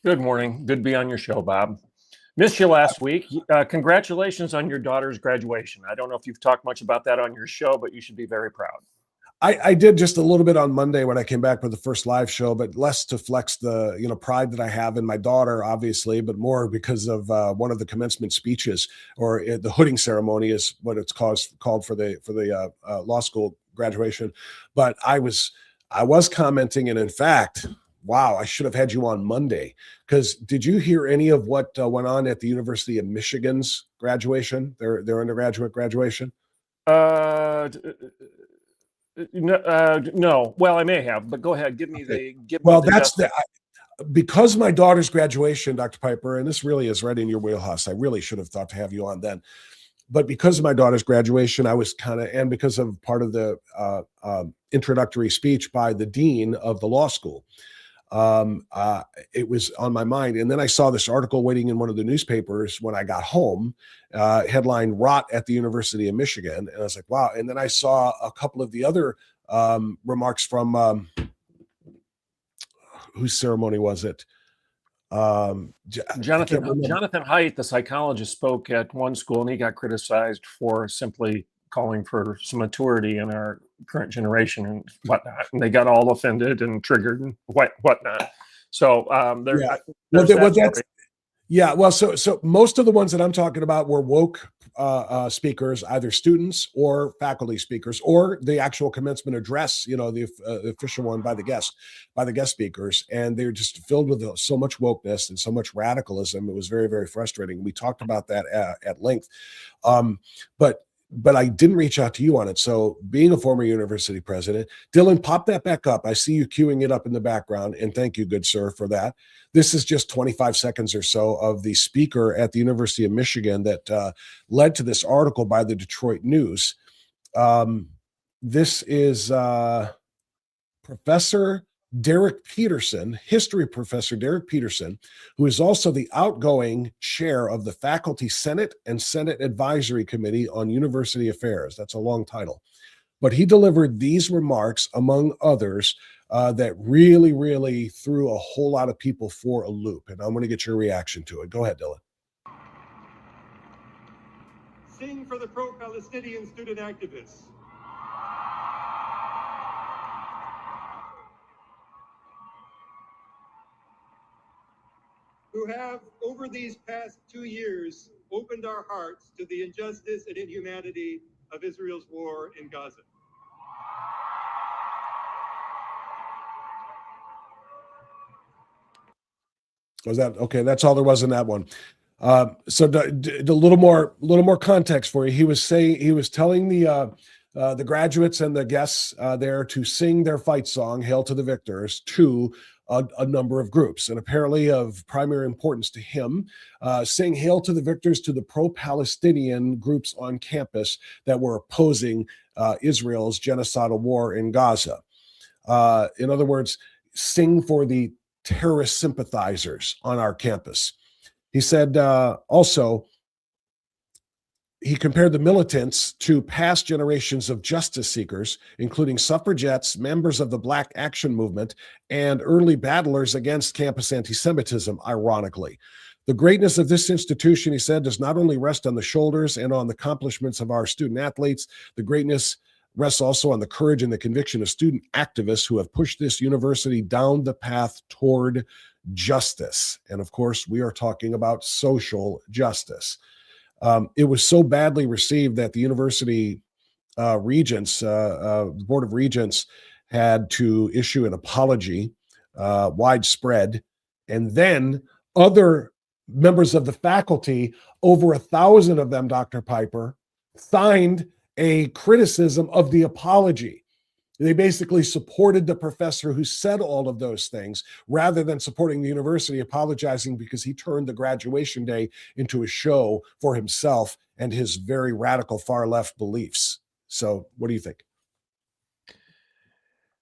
Good morning. Good to be on your show, Bob. Missed you last week. Congratulations on your daughter's graduation. I don't know if you've talked much about that on your show, but you should be very proud. I did just a little bit on Monday when I came back for the first live show, but less to flex the pride that I have in my daughter, obviously, but more because of one of the commencement speeches, or the hooding ceremony is what it's called for the law school graduation. But I was commenting, and in fact, wow, I should have had you on Monday, because did you hear any of what went on at the University of Michigan's graduation, their undergraduate graduation? No. Well, I may have, but go ahead. Give me because my daughter's graduation, Dr. Piper, and this really is right in your wheelhouse. I really should have thought to have you on then. But because of my daughter's graduation, I was and because of part of the introductory speech by the dean of the law school, it was on my mind. And then I saw this article waiting in one of the newspapers when I got home, headline "Rot at the University of Michigan." And I was like, wow. And then I saw a couple of the other remarks from whose ceremony was it? Jonathan Haidt, the psychologist, spoke at one school, and he got criticized for simply calling for some maturity in our current generation and whatnot. And they got all offended and triggered and whatnot. So so most of the ones that I'm talking about were woke speakers, either students or faculty speakers, or the actual commencement address, the official one by the guest speakers. And they're just filled with so much wokeness and so much radicalism. It was very, very frustrating. We talked about that at length. But I didn't reach out to you on it. So being a former university president, Dylan, pop that back up. I see you queuing it up in the background, and thank you, good sir, for that. This is just 25 seconds or so of the speaker at the University of Michigan that led to this article by the Detroit News. This is Professor Derek Peterson, history professor Derek Peterson, who is also the outgoing chair of the Faculty Senate and Senate Advisory Committee on University Affairs. That's a long title. But he delivered these remarks, among others, that really, really threw a whole lot of people for a loop. And I'm going to get your reaction to it. Go ahead, Dylan. Sing for the pro-Palestinian student activists. Who have, over these past 2 years, opened our hearts to the injustice and inhumanity of Israel's war in Gaza. Was that okay? That's all there was in that one. So a little more context for you. He was telling the graduates and the guests there to sing their fight song, "Hail to the Victors," to a number of groups, and apparently of primary importance to him, saying "Hail to the Victors" to the pro-Palestinian groups on campus that were opposing Israel's genocidal war in Gaza. In other words, sing for the terrorist sympathizers on our campus. He said also, he compared the militants to past generations of justice seekers, including suffragettes, members of the Black Action Movement, and early battlers against campus anti-Semitism, ironically. The greatness of this institution, he said, does not only rest on the shoulders and on the accomplishments of our student athletes. The greatness rests also on the courage and the conviction of student activists who have pushed this university down the path toward justice. And of course, we are talking about social justice. It was so badly received that the university regents, Board of Regents, had to issue an apology, widespread, and then other members of the faculty, over 1,000 of them, Dr. Piper, signed a criticism of the apology. They basically supported the professor who said all of those things rather than supporting the university, apologizing because he turned the graduation day into a show for himself and his very radical far left beliefs. So what do you think?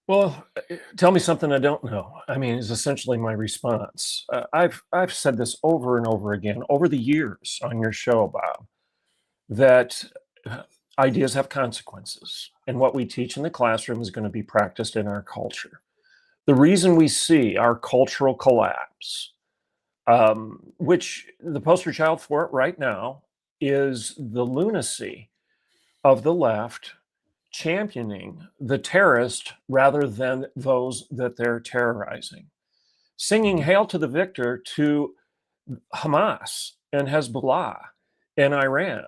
Well, tell me something I don't know. I mean, is essentially my response. I've said this over and over again over the years on your show, Bob, that ideas have consequences, and what we teach in the classroom is going to be practiced in our culture. The reason we see our cultural collapse, which the poster child for it right now is the lunacy of the left championing the terrorist rather than those that they're terrorizing. Singing Hail to the Victor to Hamas and Hezbollah and Iran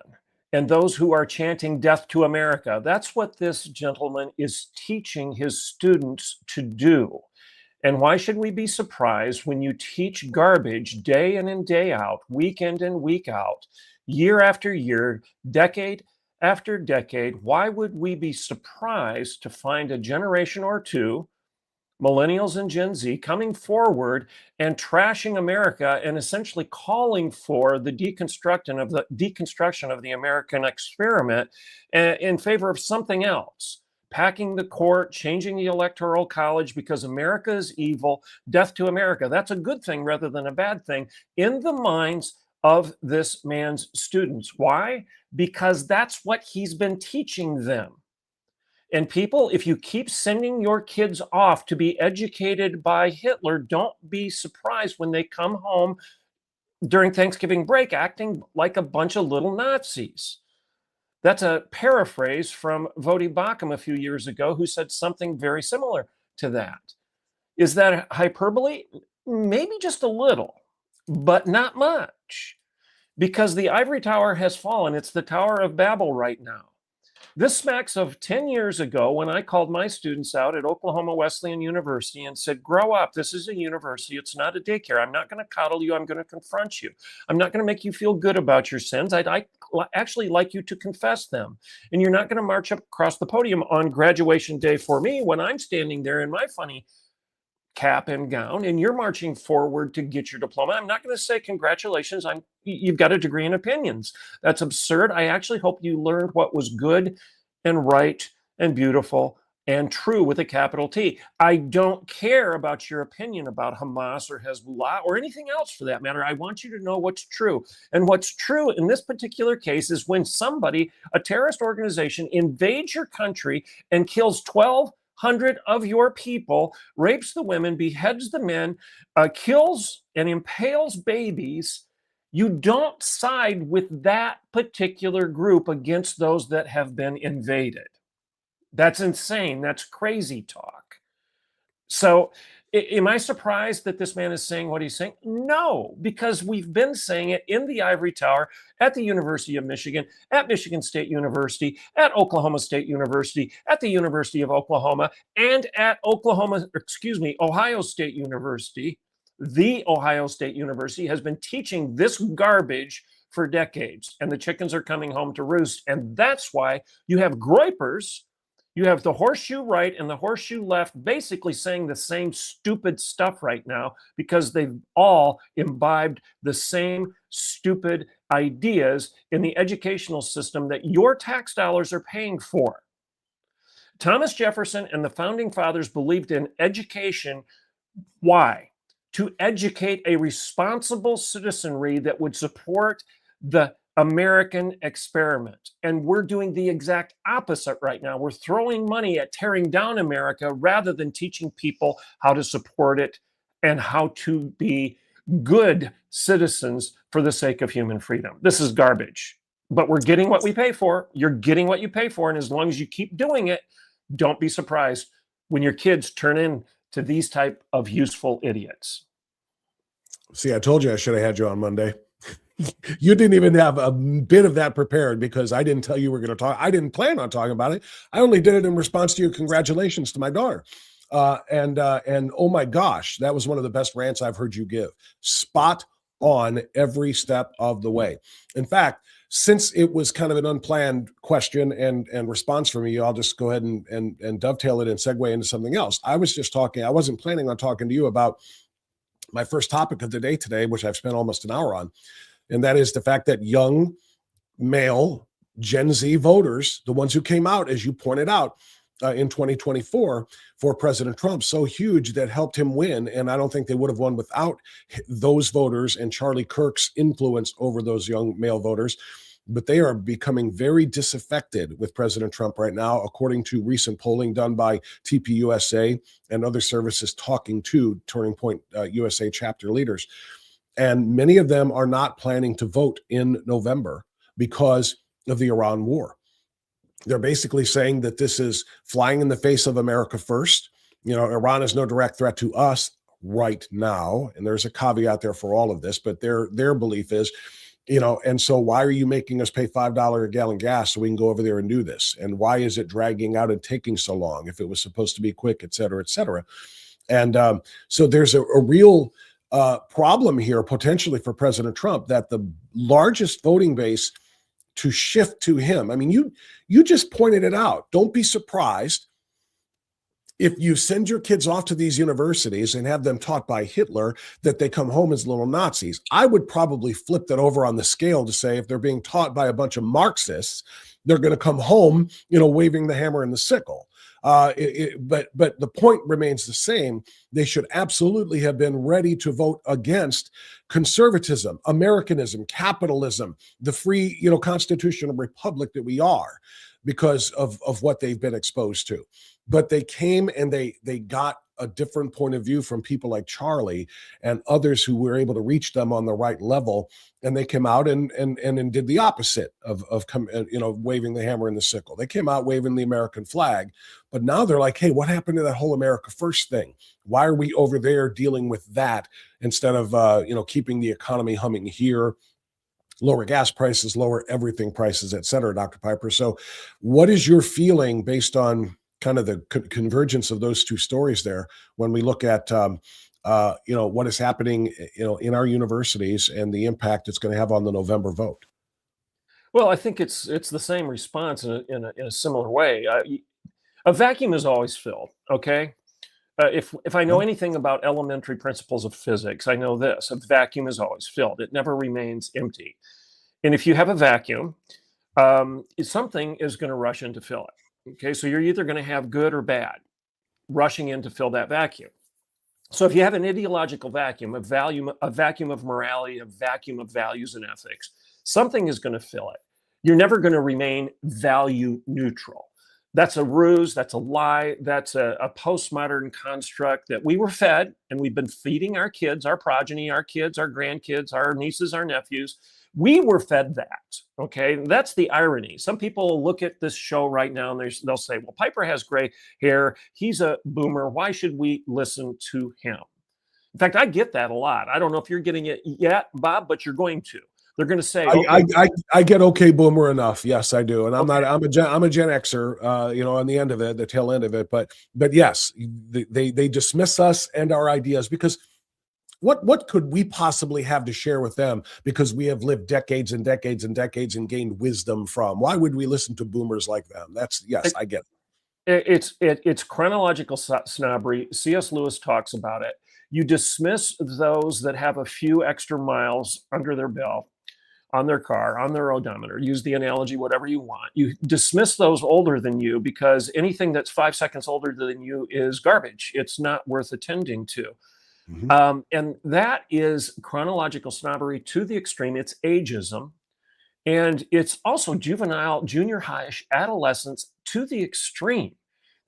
and those who are chanting death to America. That's what this gentleman is teaching his students to do. And why should we be surprised when you teach garbage day in and day out, week in and week out, year after year, decade after decade? Why would we be surprised to find a generation or two, millennials and Gen Z, coming forward and trashing America and essentially calling for the deconstruction of the American experiment in favor of something else? Packing the court, changing the electoral college because America is evil, death to America. That's a good thing rather than a bad thing in the minds of this man's students. Why? Because that's what he's been teaching them. And people, if you keep sending your kids off to be educated by Hitler, don't be surprised when they come home during Thanksgiving break acting like a bunch of little Nazis. That's a paraphrase from Vodi Bakum a few years ago, who said something very similar to that. Is that hyperbole? Maybe just a little, but not much, because the ivory tower has fallen. It's the Tower of Babel right now. This smacks of 10 years ago when I called my students out at Oklahoma Wesleyan University and said, grow up. This is a university. It's not a daycare. I'm not going to coddle you. I'm going to confront you. I'm not going to make you feel good about your sins. I'd actually like you to confess them. And you're not going to march up across the podium on graduation day for me when I'm standing there in my funny cap and gown and you're marching forward to get your diploma. I'm not going to say congratulations. You've got a degree in opinions. That's absurd. I actually hope you learned what was good and right and beautiful and true with a capital T. I don't care about your opinion about Hamas or Hezbollah or anything else for that matter. I want you to know what's true. And what's true in this particular case is when somebody, a terrorist organization, invades your country and kills 1,200 of your people, rapes the women, beheads the men, kills and impales babies, you don't side with that particular group against those that have been invaded. That's insane. That's crazy talk. So am I surprised that this man is saying what he's saying? No, because we've been saying it in the ivory tower, at the University of Michigan, at Michigan State University, at Oklahoma State University, at the University of Oklahoma, and at Ohio State University. The Ohio State University has been teaching this garbage for decades, and the chickens are coming home to roost. And that's why you have groypers. You have the horseshoe right and the horseshoe left basically saying the same stupid stuff right now because they've all imbibed the same stupid ideas in the educational system that your tax dollars are paying for. Thomas Jefferson and the founding fathers believed in education. Why? To educate a responsible citizenry that would support the American experiment. And we're doing the exact opposite right now. We're throwing money at tearing down America rather than teaching people how to support it and how to be good citizens for the sake of human freedom. This is garbage. but we're getting what we pay for. You're getting what you pay for. And as long as you keep doing it, don't be surprised when your kids turn into these type of useful idiots. See, I told you I should have had you on Monday. You didn't even have a bit of that prepared because I didn't tell you we're going to talk. I didn't plan on talking about it. I only did it in response to your congratulations to my daughter. And oh my gosh, that was one of the best rants I've heard you give. Spot on every step of the way. In fact, since it was kind of an unplanned question and response for me, I'll just go ahead and dovetail it and segue into something else. I wasn't planning on talking to you about my first topic of the day today, which I've spent almost an hour on. And that is the fact that young male Gen Z voters, the ones who came out, as you pointed out, in 2024 for President Trump, so huge that helped him win. And I don't think they would have won without those voters and Charlie Kirk's influence over those young male voters. But they are becoming very disaffected with President Trump right now, according to recent polling done by TPUSA and other services talking to Turning Point USA chapter leaders. And many of them are not planning to vote in November because of the Iran war. They're basically saying that this is flying in the face of America first. You know, Iran is no direct threat to us right now. And there's a caveat there for all of this, but their belief is, you know, and so why are you making us pay $5 a gallon gas so we can go over there and do this? And why is it dragging out and taking so long if it was supposed to be quick, et cetera, et cetera? And so there's a real problem here potentially for President Trump, that the largest voting base to shift to him. I mean, you just pointed it out. Don't be surprised if you send your kids off to these universities and have them taught by Hitler that they come home as little Nazis. I would probably flip that over on the scale to say if they're being taught by a bunch of Marxists, they're going to come home, you know, waving the hammer and the sickle. But the point remains the same. They should absolutely have been ready to vote against conservatism, Americanism, capitalism, the free, you know, constitutional republic that we are, because of what they've been exposed to. But they came and they got a different point of view from people like Charlie and others who were able to reach them on the right level. And they came out and did the opposite of waving the hammer and the sickle. They came out waving the American flag, but now they're like, hey, what happened to that whole America First thing? Why are we over there dealing with that instead of, keeping the economy humming here? Lower gas prices, lower everything prices, et cetera, Dr. Piper. So what is your feeling based on kind of the convergence of those two stories there when we look at, what is happening, in our universities and the impact it's going to have on the November vote? Well, I think it's the same response in a similar way. A vacuum is always filled, okay? If I know anything about elementary principles of physics, I know this: a vacuum is always filled. It never remains empty. And if you have a vacuum, something is going to rush in to fill it. Okay, so you're either going to have good or bad rushing in to fill that vacuum. So if you have an ideological vacuum, a vacuum of morality, a vacuum of values and ethics, something is going to fill it. You're never going to remain value neutral. That's a ruse. That's a lie. That's a postmodern construct that we were fed, and we've been feeding our kids, our progeny, our kids, our grandkids, our nieces, our nephews. We were fed that. Okay, that's the irony. Some people look at this show right now and they'll say, well, Piper has gray hair. He's a boomer. Why should we listen to him? In fact, I get that a lot. I don't know if you're getting it yet, Bob, but you're going to. They're going to say, okay. I get okay boomer enough. Yes, I do. And I'm a Gen Xer, on the end of it, the tail end of it. But yes, they dismiss us and our ideas because what could we possibly have to share with them, because we have lived decades and decades and decades and gained wisdom from? Why would we listen to boomers like them? I get it. It's chronological snobbery. C.S. Lewis talks about it. You dismiss those that have a few extra miles under their belt, on their car, on their odometer. Use the analogy, whatever you want. You dismiss those older than you because anything that's 5 seconds older than you is garbage. It's not worth attending to. Mm-hmm. And that is chronological snobbery to the extreme. It's ageism. And it's also juvenile, junior highish adolescence to the extreme.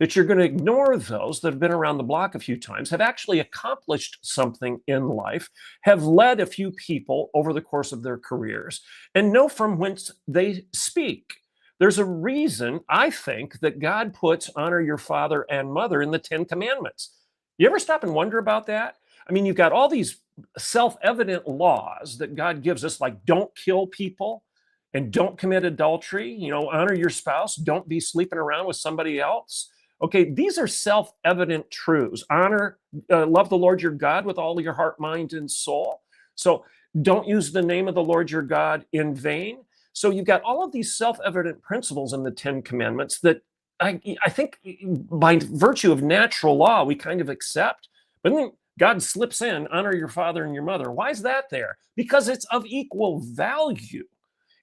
that you're going to ignore those that have been around the block a few times, have actually accomplished something in life, have led a few people over the course of their careers, and know from whence they speak. There's a reason, I think, that God puts honor your father and mother in the 10 Commandments. You ever stop and wonder about that? I mean, you've got all these self-evident laws that God gives us, like don't kill people and don't commit adultery, honor your spouse, don't be sleeping around with somebody else. Okay, these are self-evident truths. Love the Lord your God with all your heart, mind, and soul. So don't use the name of the Lord your God in vain. So you've got all of these self-evident principles in the 10 Commandments that I think by virtue of natural law, we kind of accept. But then God slips in, honor your father and your mother. Why is that there? Because it's of equal value.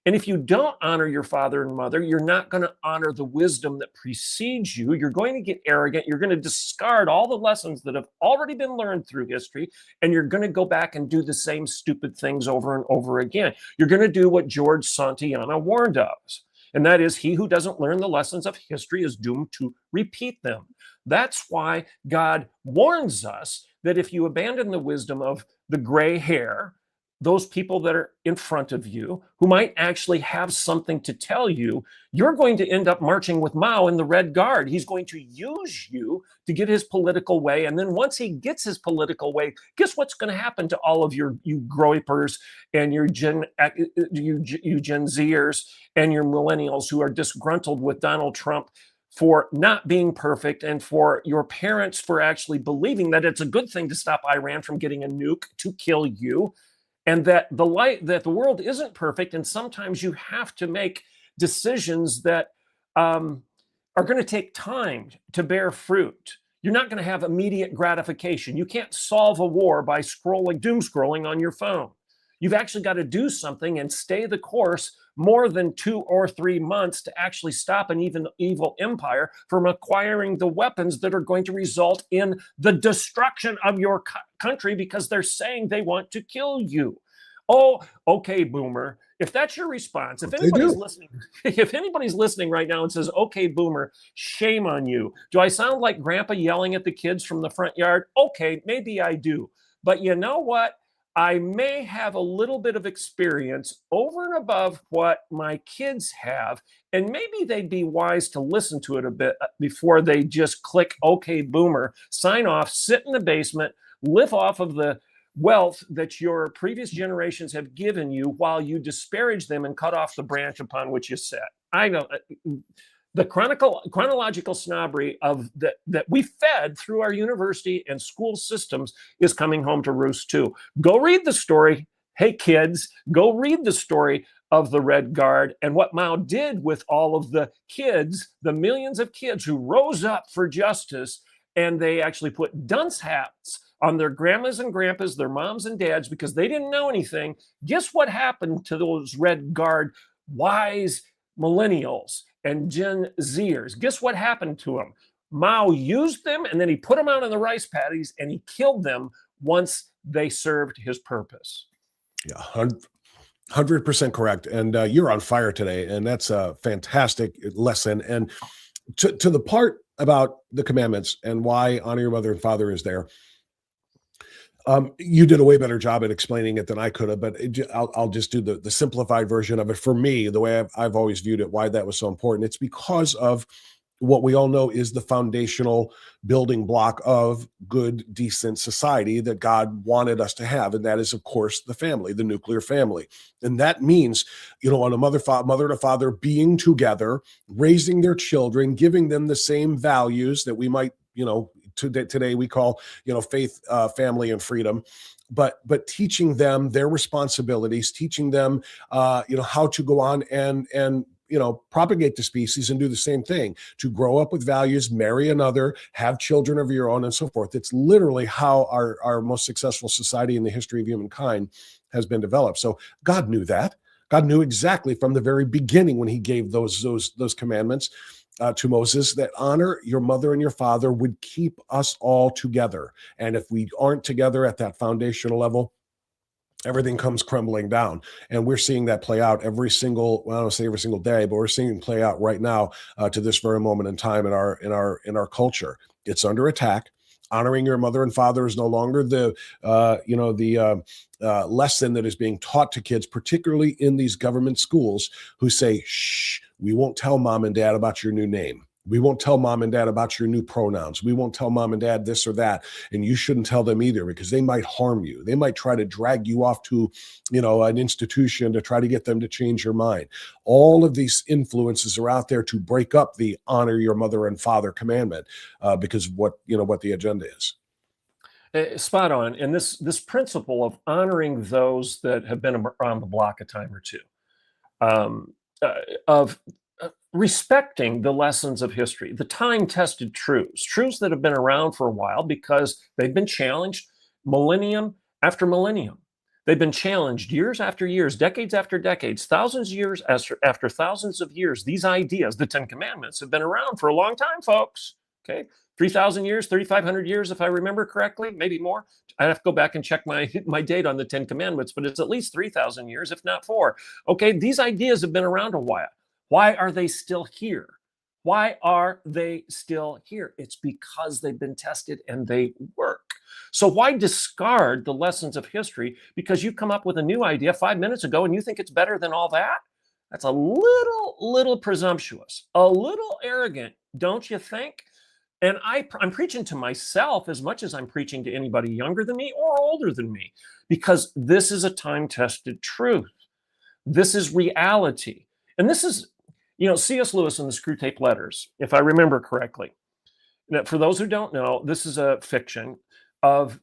And if you don't honor your father and mother, you're not going to honor the wisdom that precedes you. You're going to get arrogant. You're going to discard all the lessons that have already been learned through history, and you're going to go back and do the same stupid things over and over again. You're going to do what George Santayana warned us, and that is, he who doesn't learn the lessons of history is doomed to repeat them. That's why God warns us that if you abandon the wisdom of the gray hair, those people that are in front of you who might actually have something to tell you, you're going to end up marching with Mao in the Red Guard. He's going to use you to get his political way. And then once he gets his political way, guess what's going to happen to all of you groypers and you Gen Zers and your millennials who are disgruntled with Donald Trump for not being perfect, and for your parents for actually believing that it's a good thing to stop Iran from getting a nuke to kill you. And that the world isn't perfect, and sometimes you have to make decisions that are going to take time to bear fruit. You're not going to have immediate gratification. You can't solve a war by doom scrolling on your phone. You've actually got to do something and stay the course more than 2 or 3 months to actually stop an evil empire from acquiring the weapons that are going to result in the destruction of your country, because they're saying they want to kill you. Oh, okay, boomer. If that's your response, if anybody's listening right now and says, okay, boomer, shame on you. Do I sound like grandpa yelling at the kids from the front yard? Okay, maybe I do. But you know what? I may have a little bit of experience over and above what my kids have, and maybe they'd be wise to listen to it a bit before they just click okay, boomer, sign off, sit in the basement, live off of the wealth that your previous generations have given you while you disparage them and cut off the branch upon which you sit. I know the chronological snobbery of that we fed through our university and school systems is coming home to roost too. Go read the story. Hey, kids, go read the story of the Red Guard and what Mao did with all of the kids, the millions of kids who rose up for justice, and they actually put dunce hats on their grandmas and grandpas, their moms and dads, because they didn't know anything. Guess what happened to those Red Guard wise millennials and Gen Zers? Guess what happened to them? Mao used them, and then he put them out on the rice paddies, and he killed them once they served his purpose. Yeah, 100% correct. And you're on fire today, and that's a fantastic lesson. And to the part about the commandments and why honor your mother and father is there, you did a way better job at explaining it than I could have, but I'll just do the simplified version of it. For me, the way I've always viewed it, why that was so important, it's because of what we all know is the foundational building block of good, decent society that God wanted us to have. And that is, of course, the family, the nuclear family. And that means, on a mother to father being together, raising their children, giving them the same values that we might, today we call, faith, family, and freedom, but teaching them their responsibilities, teaching them, how to go on and propagate the species and do the same thing, to grow up with values, marry another, have children of your own, and so forth. It's literally how our most successful society in the history of humankind has been developed. So God knew that. God knew exactly from the very beginning when he gave those commandments to Moses, that honor your mother and your father would keep us all together. And if we aren't together at that foundational level, everything comes crumbling down. And we're seeing that play out every single, well, I don't say every single day, but we're seeing it play out right now to this very moment in time in our culture. It's under attack. Honoring your mother and father is no longer the lesson that is being taught to kids, particularly in these government schools, who say, shh, we won't tell mom and dad about your new name. We won't tell mom and dad about your new pronouns. We won't tell mom and dad this or that. And you shouldn't tell them either, because they might harm you. They might try to drag you off to, an institution to try to get them to change your mind. All of these influences are out there to break up the honor your mother and father commandment because of what the agenda is. Spot on. And this principle of honoring those that have been around the block a time or two, of respecting the lessons of history, the time-tested truths that have been around for a while because they've been challenged millennium after millennium. They've been challenged years after years, decades after decades, thousands of years after thousands of years. These ideas, the 10 Commandments, have been around for a long time, folks. Okay, 3,000 years, 3,500 years, if I remember correctly, maybe more. I'd have to go back and check my date on the 10 Commandments, but it's at least 3,000 years, if not 4. Okay, these ideas have been around a while. Why are they still here? Why are they still here? It's because they've been tested and they work. So why discard the lessons of history because you come up with a new idea 5 minutes ago and you think it's better than all that? That's a little presumptuous, a little arrogant, don't you think? And I'm preaching to myself as much as I'm preaching to anybody younger than me or older than me, because this is a time-tested truth. This is reality. And this is, C.S. Lewis in the Screw Tape Letters, if I remember correctly. Now, for those who don't know, this is a fiction of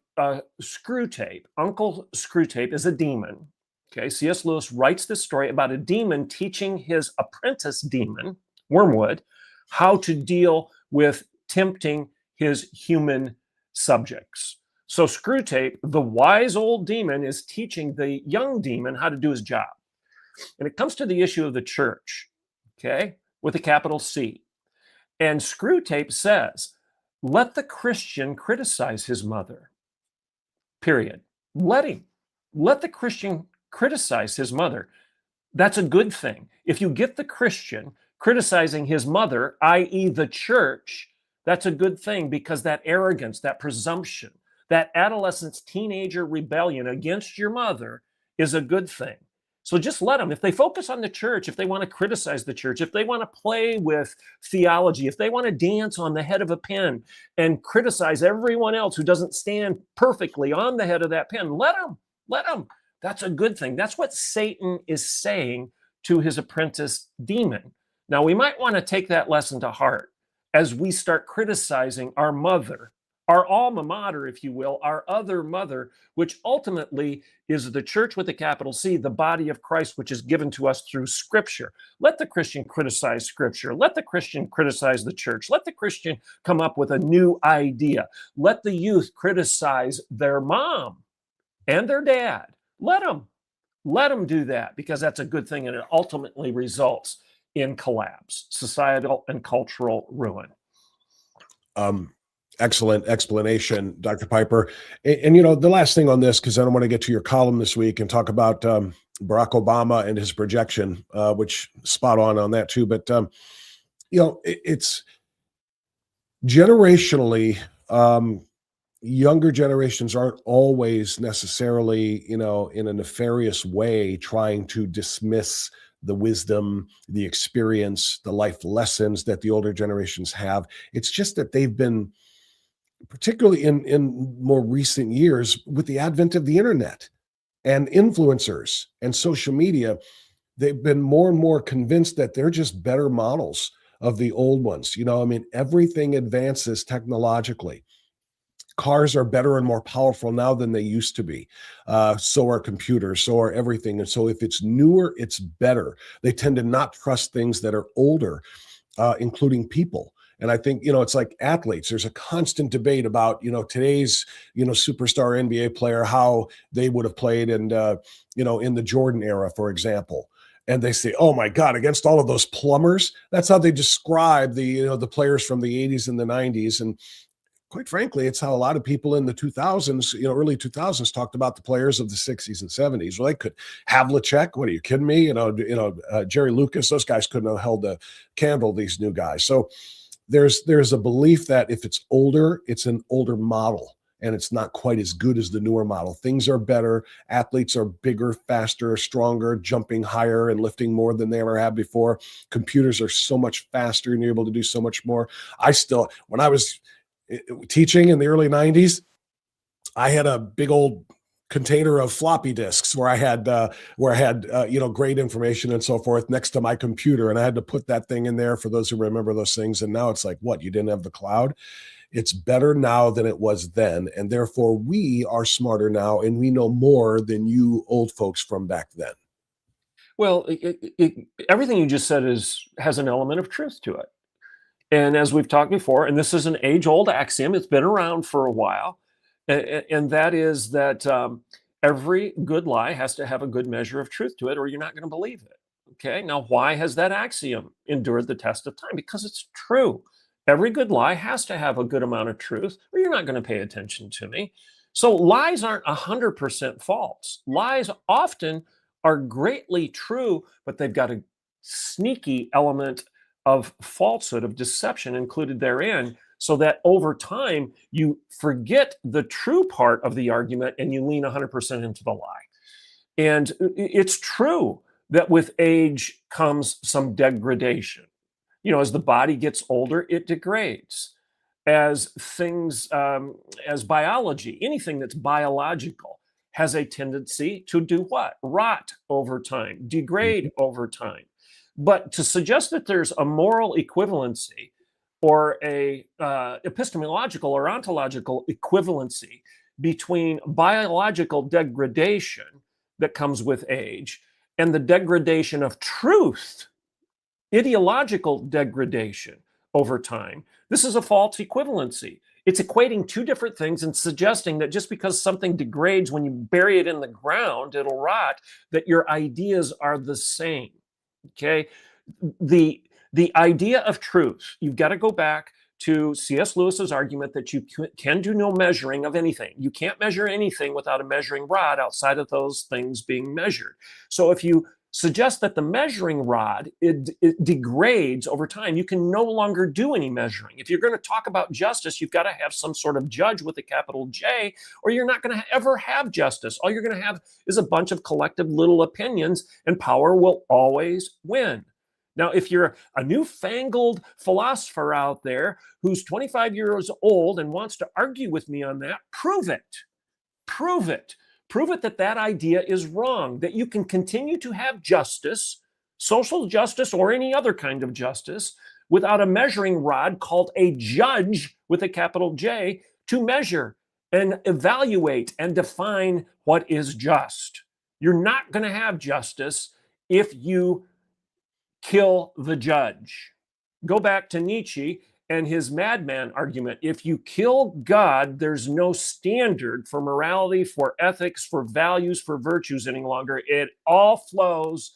Screw Tape. Uncle Screw Tape is a demon. Okay, C.S. Lewis writes this story about a demon teaching his apprentice demon, Wormwood, how to deal with tempting his human subjects. So Screw Tape, the wise old demon, is teaching the young demon how to do his job. And it comes to the issue of the church, okay, with a capital C. And Screw Tape says, let the Christian criticize his mother, period. Let the Christian criticize his mother. That's a good thing. If you get the Christian criticizing his mother, i.e. the church, that's a good thing, because that arrogance, that presumption, that adolescent's teenager rebellion against your mother is a good thing. So just let them. If they focus on the church, if they want to criticize the church, if they want to play with theology, if they want to dance on the head of a pen and criticize everyone else who doesn't stand perfectly on the head of that pen, let them. That's a good thing. That's what Satan is saying to his apprentice demon. Now, we might want to take that lesson to heart as we start criticizing our mother, our alma mater, if you will, our other mother, which ultimately is the church with a capital C, the body of Christ, which is given to us through Scripture. Let the Christian criticize Scripture. Let the Christian criticize the church. Let the Christian come up with a new idea. Let the youth criticize their mom and their dad. Let them do that, because that's a good thing, and it ultimately results in collapse, societal and cultural ruin. Excellent explanation, Dr. Piper. And the last thing on this, because I don't want to get to your column this week and talk about Barack Obama and his projection, which spot on that too. But, it's generationally, younger generations aren't always necessarily, in a nefarious way trying to dismiss the wisdom, the experience, the life lessons that the older generations have. It's just that they've been, particularly in more recent years, with the advent of the internet and influencers and social media, they've been more and more convinced that they're just better models of the old ones. Everything advances technologically. Cars are better and more powerful now than they used to be. So are computers, so are everything. And so if it's newer, it's better. They tend to not trust things that are older, including people. And I think, it's like athletes. There's a constant debate about, today's, superstar NBA player, how they would have played in the Jordan era, for example. And they say, oh my God, against all of those plumbers. That's how they describe the players from the 80s and the 90s. And quite frankly, it's how a lot of people in the 2000s, early 2000s talked about the players of the 60s and 70s. Well, they could Havlicek. What are you kidding me? Jerry Lucas, those guys couldn't have held a candle, these new guys. So there's a belief that if it's older, it's an older model and it's not quite as good as the newer model. Things are better. Athletes are bigger, faster, stronger, jumping higher and lifting more than they ever have before. Computers are so much faster and you're able to do so much more. When I was teaching in the early 90s, I had a big old container of floppy disks where I had great information and so forth next to my computer, and I had to put that thing in there for those who remember those things. And now it's like, what, you didn't have the cloud? It's better now than it was then, and therefore we are smarter now and we know more than you old folks from back then. Well, everything you just said has an element of truth to it. And as we've talked before, and this is an age-old axiom, it's been around for a while, and that is that every good lie has to have a good measure of truth to it, or you're not going to believe it. Okay, now why has that axiom endured the test of time? Because it's true. Every good lie has to have a good amount of truth, or you're not going to pay attention to me. So lies aren't 100% false. Lies often are greatly true, but they've got a sneaky element of falsehood, of deception included therein, so that over time you forget the true part of the argument and you lean 100% into the lie. And it's true that with age comes some degradation. As the body gets older, it degrades. As things, as biology, anything that's biological has a tendency to do what? Rot over time, degrade over time. But to suggest that there's a moral equivalency or a epistemological or ontological equivalency between biological degradation that comes with age and the degradation of truth, ideological degradation over time, this is a false equivalency. It's equating two different things and suggesting that just because something degrades when you bury it in the ground, it'll rot, that your ideas are the same. Okay, the idea of truth, you've got to go back to C.S. Lewis's argument that you can do no measuring of anything. You can't measure anything without a measuring rod outside of those things being measured. So if you suggest that the measuring rod it degrades over time, you can no longer do any measuring. If you're going to talk about justice, you've got to have some sort of judge with a capital J, or you're not going to ever have justice. All you're going to have is a bunch of collective little opinions, and power will always win. Now, if you're a newfangled philosopher out there who's 25 years old and wants to argue with me on that, prove it. Prove it. Prove it that that idea is wrong, that you can continue to have justice, social justice or any other kind of justice, without a measuring rod called a judge with a capital J to measure and evaluate and define what is just. You're not going to have justice if you kill the judge. Go back to Nietzsche and his madman argument. If you kill God, there's no standard for morality, for ethics, for values, for virtues any longer. It all flows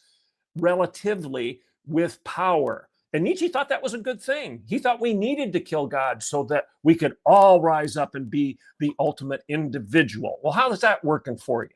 relatively with power. And Nietzsche thought that was a good thing. He thought we needed to kill God so that we could all rise up and be the ultimate individual. Well, how is that working for you?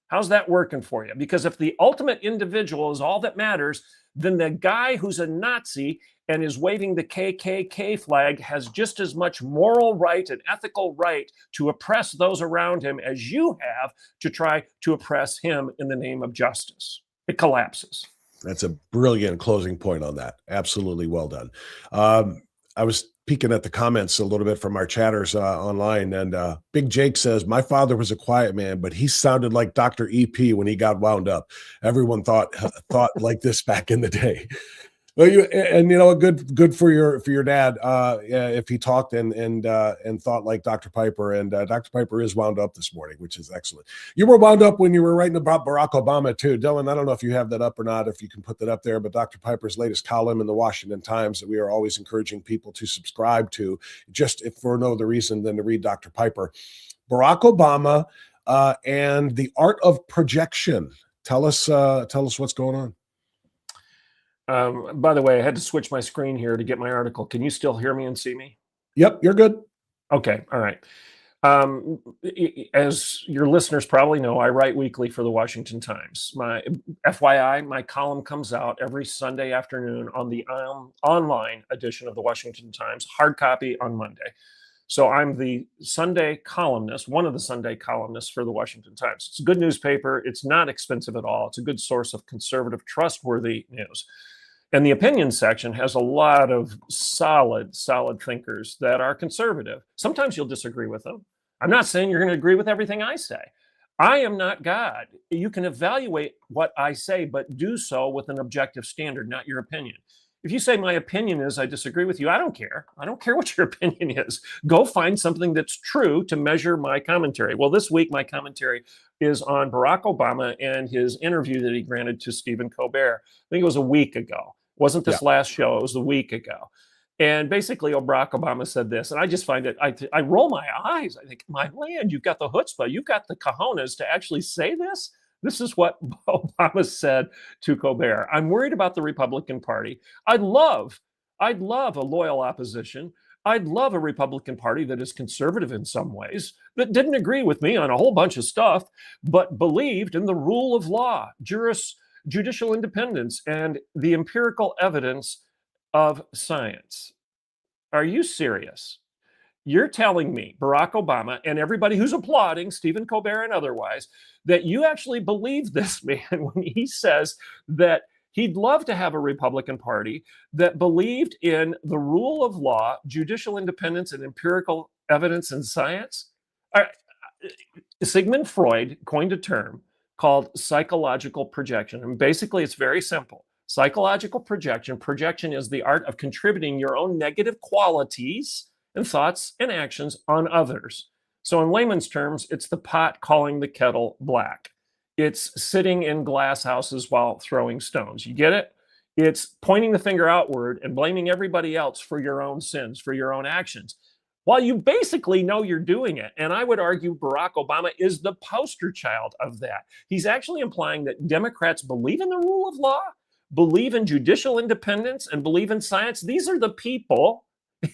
How's that working for you? Because if the ultimate individual is all that matters, then the guy who's a Nazi and is waving the KKK flag has just as much moral right and ethical right to oppress those around him as you have to try to oppress him in the name of justice. It collapses. That's a brilliant closing point on that. Absolutely well done. I was peeking at the comments a little bit from our chatters online, and Big Jake says, my father was a quiet man, but he sounded like Dr. EP when he got wound up. Everyone thought like this back in the day. Well, good for your dad if he talked and thought like Dr. Piper, and Dr. Piper is wound up this morning, which is excellent. You were wound up when you were writing about Barack Obama too, Dylan. I don't know if you have that up or not, if you can put that up there, but Dr. Piper's latest column in the Washington Times that we are always encouraging people to subscribe to, just if for no other reason than to read Dr. Piper. Barack Obama and the art of projection. Tell us what's going on. By the way, I had to switch my screen here to get my article. Can you still hear me and see me? Yep, you're good. Okay, all right. As your listeners probably know, I write weekly for the Washington Times. My FYI, my column comes out every Sunday afternoon on the online edition of the Washington Times, hard copy on Monday. So I'm the Sunday columnist, one of the Sunday columnists for the Washington Times. It's a good newspaper. It's not expensive at all. It's a good source of conservative, trustworthy news. And the opinion section has a lot of solid thinkers that are conservative. Sometimes you'll disagree with them. I'm not saying you're going to agree with everything I say. I am not God. You can evaluate what I say, but do so with an objective standard, not your opinion. If you say my opinion is I disagree with you, I don't care. I don't care what your opinion is. Go find something that's true to measure my commentary. Well, this week, my commentary is on Barack Obama and his interview that he granted to Stephen Colbert. I think it was a week ago. It wasn't this last show. It was a week ago. And basically, Barack Obama said this, and I just find it, I roll my eyes. I think, my land, you've got the chutzpah, you've got the cojones to actually say this? This is what Obama said to Colbert. I'm worried about the Republican Party. I'd love a loyal opposition. I'd love a Republican Party that is conservative in some ways, that didn't agree with me on a whole bunch of stuff, but believed in the rule of law, judicial independence, and the empirical evidence of science. Are you serious? You're telling me, Barack Obama, and everybody who's applauding, Stephen Colbert and otherwise, that you actually believe this man when he says that he'd love to have a Republican Party that believed in the rule of law, judicial independence, and empirical evidence and science? Sigmund Freud coined a term called psychological projection. And basically, it's very simple. Psychological projection is the art of contributing your own negative qualities and thoughts and actions on others. So in layman's terms, it's the pot calling the kettle black. It's sitting in glass houses while throwing stones. You get it? It's pointing the finger outward and blaming everybody else for your own sins, for your own actions, while you basically know you're doing it. And I would argue Barack Obama is the poster child of that. He's actually implying that Democrats believe in the rule of law, believe in judicial independence, and believe in science. These are the people,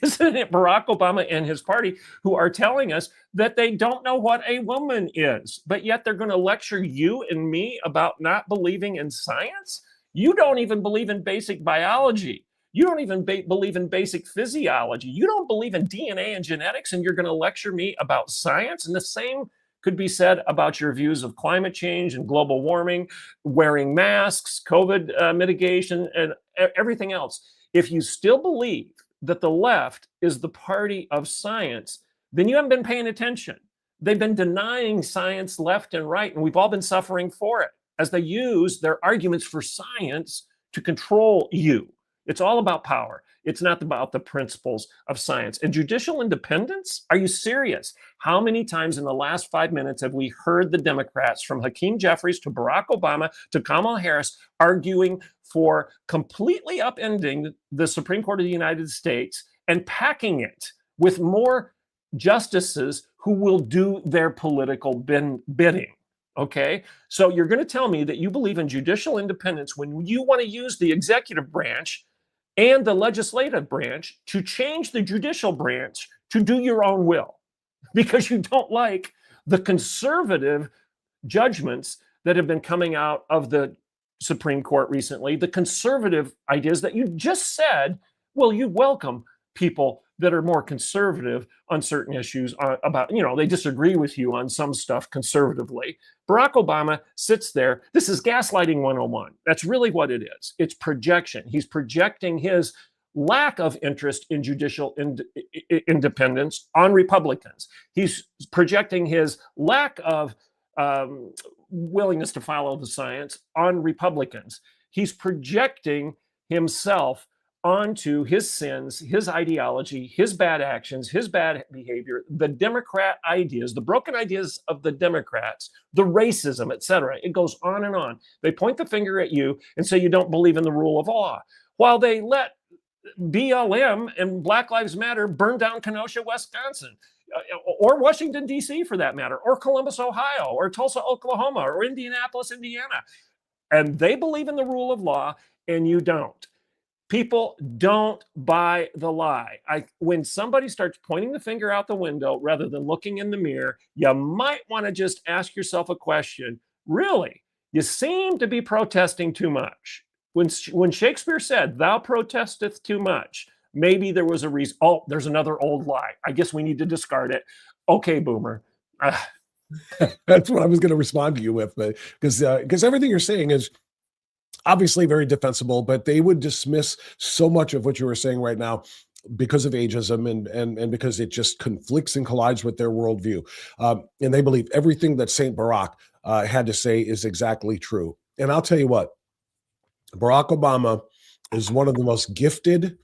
isn't it, Barack Obama and his party, who are telling us that they don't know what a woman is, but yet they're going to lecture you and me about not believing in science? You don't even believe in basic biology. You don't even believe in basic physiology. You don't believe in DNA and genetics, and you're going to lecture me about science? And the same could be said about your views of climate change and global warming, wearing masks, COVID mitigation, and everything else. If you still believe that the left is the party of science, then you haven't been paying attention. They've been denying science left and right, and we've all been suffering for it as they use their arguments for science to control you. It's all about power. It's not about the principles of science. And judicial independence? Are you serious? How many times in the last 5 minutes have we heard the Democrats, from Hakeem Jeffries to Barack Obama to Kamala Harris, arguing for completely upending the Supreme Court of the United States and packing it with more justices who will do their political bidding? Okay, so you're going to tell me that you believe in judicial independence when you want to use the executive branch and the legislative branch to change the judicial branch to do your own will, because you don't like the conservative judgments that have been coming out of the Supreme Court recently, the conservative ideas that you just said, well, you welcome people that are more conservative on certain issues about, they disagree with you on some stuff conservatively. Barack Obama sits there. This is gaslighting 101. That's really what it is. It's projection. He's projecting his lack of interest in judicial independence on Republicans. He's projecting his lack of willingness to follow the science on Republicans. He's projecting himself onto his sins, his ideology, his bad actions, his bad behavior, the Democrat ideas, the broken ideas of the Democrats, the racism, etc. It goes on and on. They point the finger at you and say you don't believe in the rule of law, while they let BLM and Black Lives Matter burn down Kenosha, Wisconsin, or Washington, D.C. for that matter, or Columbus, Ohio, or Tulsa, Oklahoma, or Indianapolis, Indiana. And they believe in the rule of law, and you don't. People don't buy the lie. When somebody starts pointing the finger out the window rather than looking in the mirror, you might want to just ask yourself a question. Really, you seem to be protesting too much. When Shakespeare said, "Thou protesteth too much," maybe there was a reason. Oh, there's another old lie. I guess we need to discard it. Okay, boomer. That's what I was going to respond to you with, because everything you're saying is obviously very defensible, but they would dismiss so much of what you were saying right now because of ageism and because it just conflicts and collides with their worldview. And they believe everything that Saint Barack had to say is exactly true. And I'll tell you what, Barack Obama is one of the most gifted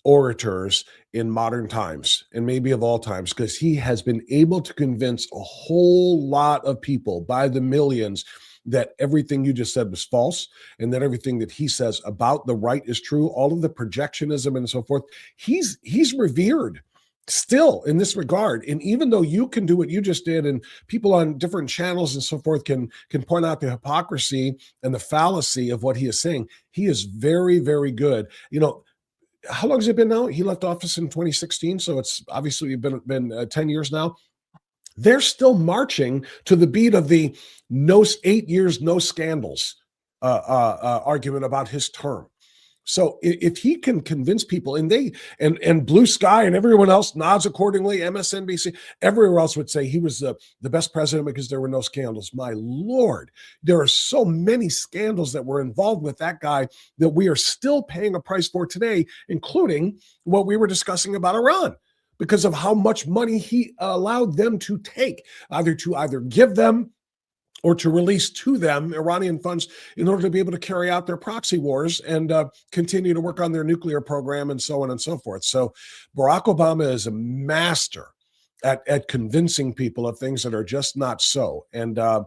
orators in modern times, and maybe of all times, because he has been able to convince a whole lot of people by the millions that everything you just said was false, and that everything that he says about the right is true. All of the projectionism and so forth. He's revered still in this regard. And even though you can do what you just did, and people on different channels and so forth can point out the hypocrisy and the fallacy of what he is saying, he is very, very good. You know, how long has it been now? He left office in 2016, so it's obviously been 10 years now. They're still marching to the beat of the 8 years, no scandals argument about his term. So if he can convince people, and Blue Sky and everyone else nods accordingly, MSNBC, everywhere else would say he was the best president because there were no scandals. My Lord, there are so many scandals that were involved with that guy that we are still paying a price for today, including what we were discussing about Iran, because of how much money he allowed them to take, either give them or to release to them Iranian funds in order to be able to carry out their proxy wars and continue to work on their nuclear program and so on and so forth. So Barack Obama is a master at convincing people of things that are just not so. And I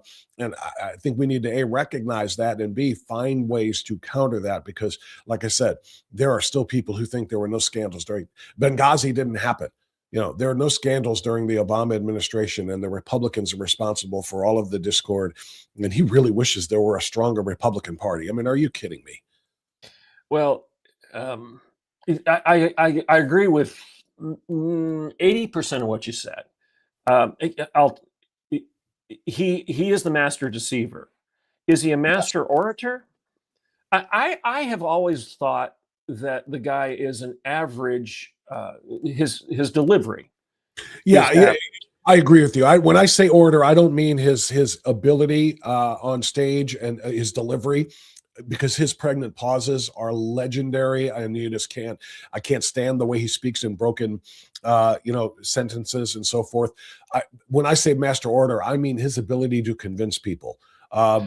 think we need to A, recognize that, and B, find ways to counter that, because like I said, there are still people who think there were no scandals during Benghazi. Didn't happen. You know, there are no scandals during the Obama administration, and the Republicans are responsible for all of the discord. And he really wishes there were a stronger Republican Party. I mean, are you kidding me? Well, I agree with 80% of what you said. He is the master deceiver. Is he a master orator? I have always thought that the guy is an average. His delivery. Yeah, I agree with you. When I say orator, I don't mean his ability on stage and his delivery, because his pregnant pauses are legendary, and you just I can't stand the way he speaks in broken sentences and so forth. When I say master orator, I mean his ability to convince people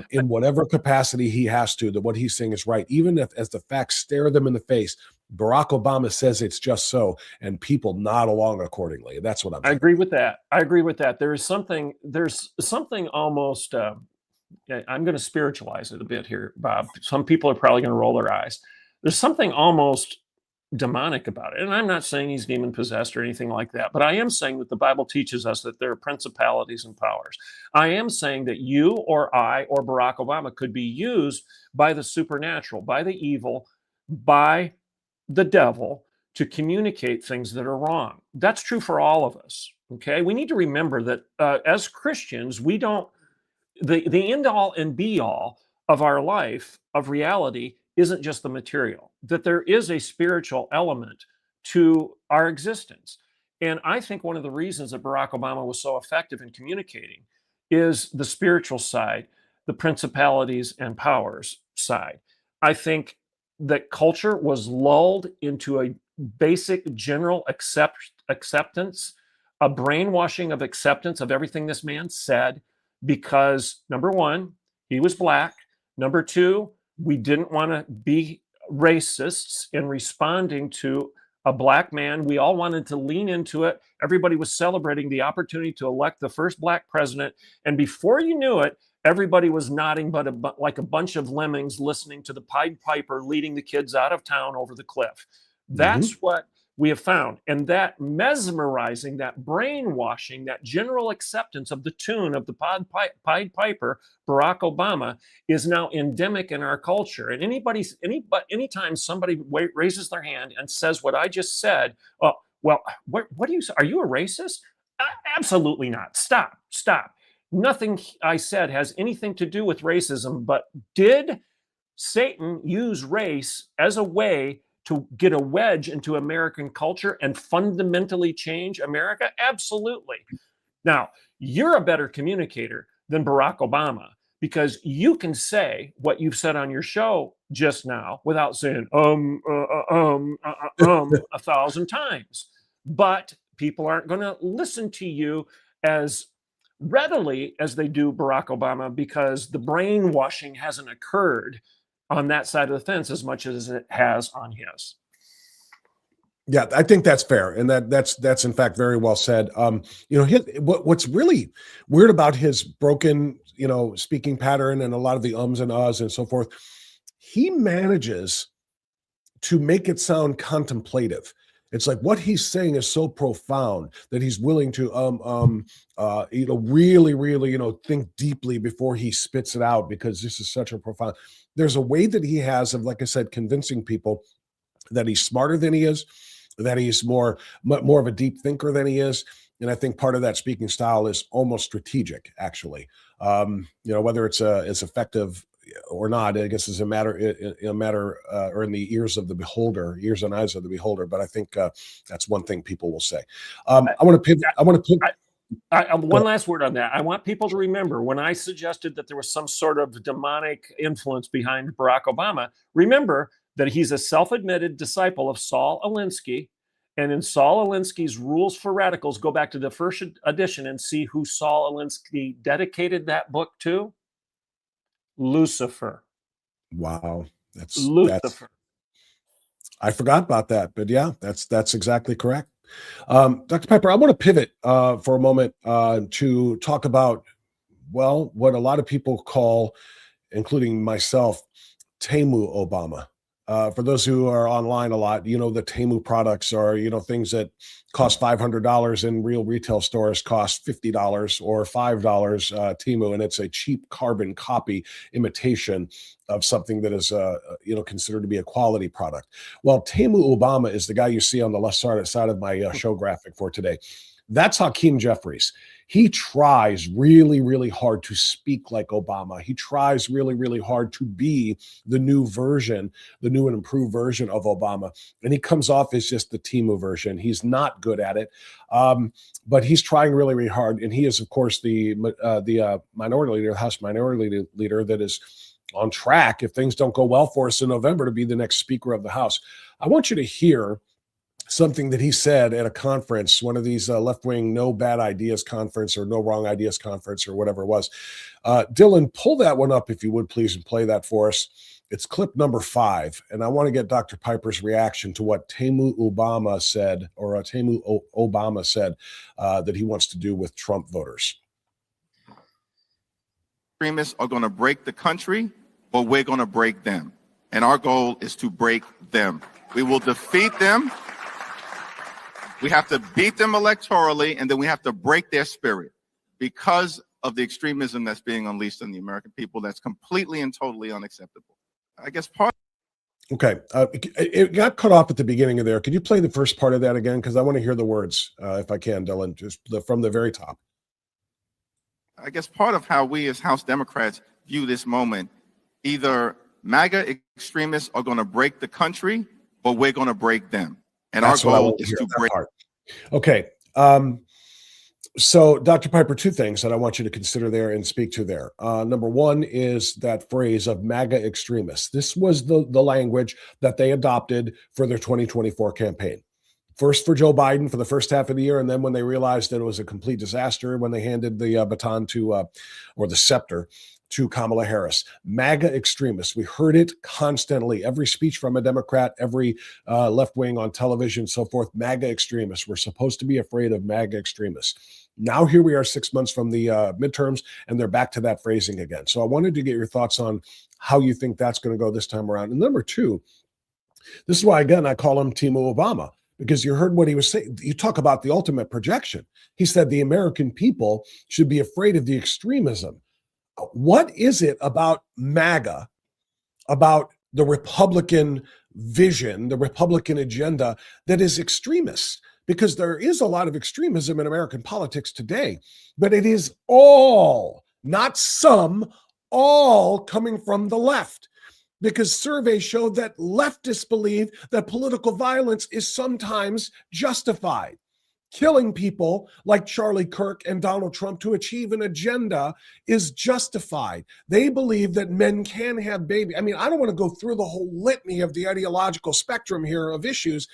in whatever capacity he has to, that what he's saying is right, even if as the facts stare them in the face. Barack Obama says it's just so, and people nod along accordingly. That's what I'm saying. I agree with that. There's something almost, I'm going to spiritualize it a bit here, Bob. Some people are probably going to roll their eyes. There's something almost demonic about it. And I'm not saying he's demon possessed or anything like that, but I am saying that the Bible teaches us that there are principalities and powers. I am saying that you or I or Barack Obama could be used by the supernatural, by the evil, by the devil, to communicate things that are wrong. That's true for all of us. Okay. We need to remember that as Christians, we don't, the end all and be all of our life, of reality, isn't just the material, that there is a spiritual element to our existence. And I think one of the reasons that Barack Obama was so effective in communicating is the spiritual side, the principalities and powers side. I think that culture was lulled into a basic general acceptance, a brainwashing of acceptance of everything this man said, because number one, he was Black. Number two, we didn't want to be racists in responding to a Black man. We all wanted to lean into it. Everybody was celebrating the opportunity to elect the first Black president. And before you knew it, everybody was nodding, but like a bunch of lemmings listening to the Pied Piper leading the kids out of town over the cliff. That's what we have found. And that mesmerizing, that brainwashing, that general acceptance of the tune of the Pied Piper, Barack Obama, is now endemic in our culture. And anytime somebody raises their hand and says what I just said, oh, well, what do you say? Are you a racist? Absolutely not. Stop. Nothing I said has anything to do with racism, but did Satan use race as a way to get a wedge into American culture and fundamentally change America? Absolutely. Now, you're a better communicator than Barack Obama because you can say what you've said on your show just now without saying 1,000 times. But people aren't going to listen to you as readily as they do Barack Obama because the brainwashing hasn't occurred on that side of the fence as much as it has on his. Yeah, I think that's fair, and that's in fact very well said. What's really weird about his broken, speaking pattern and a lot of the ums and ahs and so forth, he manages to make it sound contemplative. It's like what he's saying is so profound that he's willing to really think deeply before he spits it out, because this is such a profound. There's a way that he has of, like I said, convincing people that he's smarter than he is, that he's more of a deep thinker than he is. And I think part of that speaking style is almost strategic, actually. Whether it's effective or not, I guess is a matter or in the ears of the beholder, ears and eyes of the beholder. But I think that's one thing people will say. I want to pivot. One last word on that. I want people to remember when I suggested that there was some sort of demonic influence behind Barack Obama, remember that he's a self-admitted disciple of Saul Alinsky. And in Saul Alinsky's Rules for Radicals, go back to the first edition and see who Saul Alinsky dedicated that book to. Lucifer. Wow. That's Lucifer. I forgot about that, but yeah, that's exactly correct. Dr. Piper, I want to pivot for a moment to talk about, what a lot of people call, including myself, Temu Obama. For those who are online a lot, the Temu products are, things that cost $500 in real retail stores cost $50 or $5 Temu, and it's a cheap carbon copy imitation of something that is, considered to be a quality product. Well, Temu Obama is the guy you see on the left side of my show graphic for today. That's Hakeem Jeffries. He tries really, really hard to speak like Obama. He tries really, really hard to be the new and improved version of Obama. And he comes off as just the Temu version. He's not good at it, but he's trying really, really hard. And he is, of course, the minority leader, House minority leader that is on track, if things don't go well for us in November, to be the next Speaker of the House. I want you to hear something that he said at a conference, one of these left-wing no bad ideas conference or no wrong ideas conference or whatever it was. Dylan, pull that one up if you would, please, and play that for us. It's clip number 5, and I want to get Dr. Piper's reaction to what Temu Obama said, or Obama said that he wants to do with Trump voters. Extremists are going to break the country, but we're going to break them. And our goal is to break them. We will defeat them. We have to beat them electorally, and then we have to break their spirit because of the extremism that's being unleashed on the American people. That's completely and totally unacceptable. I guess part. Okay. It got cut off at the beginning of there. Could you play the first part of that again? Because I want to hear the words, if I can, Dylan, just from the very top. I guess part of how we as House Democrats view this moment, either MAGA extremists are going to break the country, but we're going to break them. And our goal is to break. Okay. So, Dr. Piper, 2 things that I want you to consider there and speak to there. Number 1 is that phrase of MAGA extremists. This was the language that they adopted for their 2024 campaign. First for Joe Biden for the first half of the year, and then when they realized that it was a complete disaster, when they handed the baton to, or the scepter, to Kamala Harris. MAGA extremists. We heard it constantly. Every speech from a Democrat, every left wing on television, so forth. MAGA extremists. We're supposed to be afraid of MAGA extremists. Now here we are 6 months from the midterms, and they're back to that phrasing again. So I wanted to get your thoughts on how you think that's going to go this time around. And number 2, this is why, again, I call him Temu Obama, because you heard what he was saying. You talk about the ultimate projection. He said the American people should be afraid of the extremism. What is it about MAGA, about the Republican vision, the Republican agenda, that is extremist? Because there is a lot of extremism in American politics today, but it is all, not some, all coming from the left. Because surveys show that leftists believe that political violence is sometimes justified. Killing people like Charlie Kirk and Donald Trump to achieve an agenda is justified. They believe that men can have babies. I mean, I don't want to go through the whole litany of the ideological spectrum here of issues,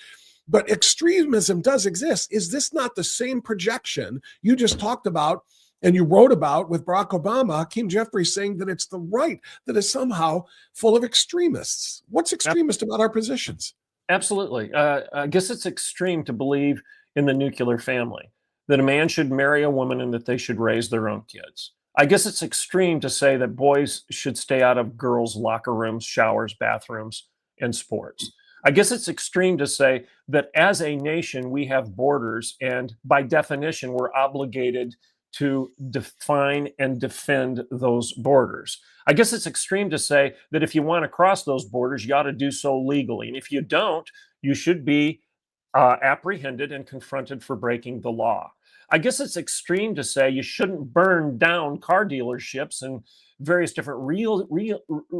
but extremism does exist. Is this not the same projection you just talked about and you wrote about with Barack Obama, Hakeem Jeffries saying that it's the right that is somehow full of extremists? What's extremist about our positions? Absolutely. I guess it's extreme to believe in the nuclear family, that a man should marry a woman and that they should raise their own kids. I guess it's extreme to say that boys should stay out of girls' locker rooms, showers, bathrooms, and sports. I guess it's extreme to say that as a nation, we have borders, and by definition, we're obligated to define and defend those borders. I guess it's extreme to say that if you want to cross those borders, you ought to do so legally. And if you don't, you should be apprehended and confronted for breaking the law. I guess it's extreme to say you shouldn't burn down car dealerships and various different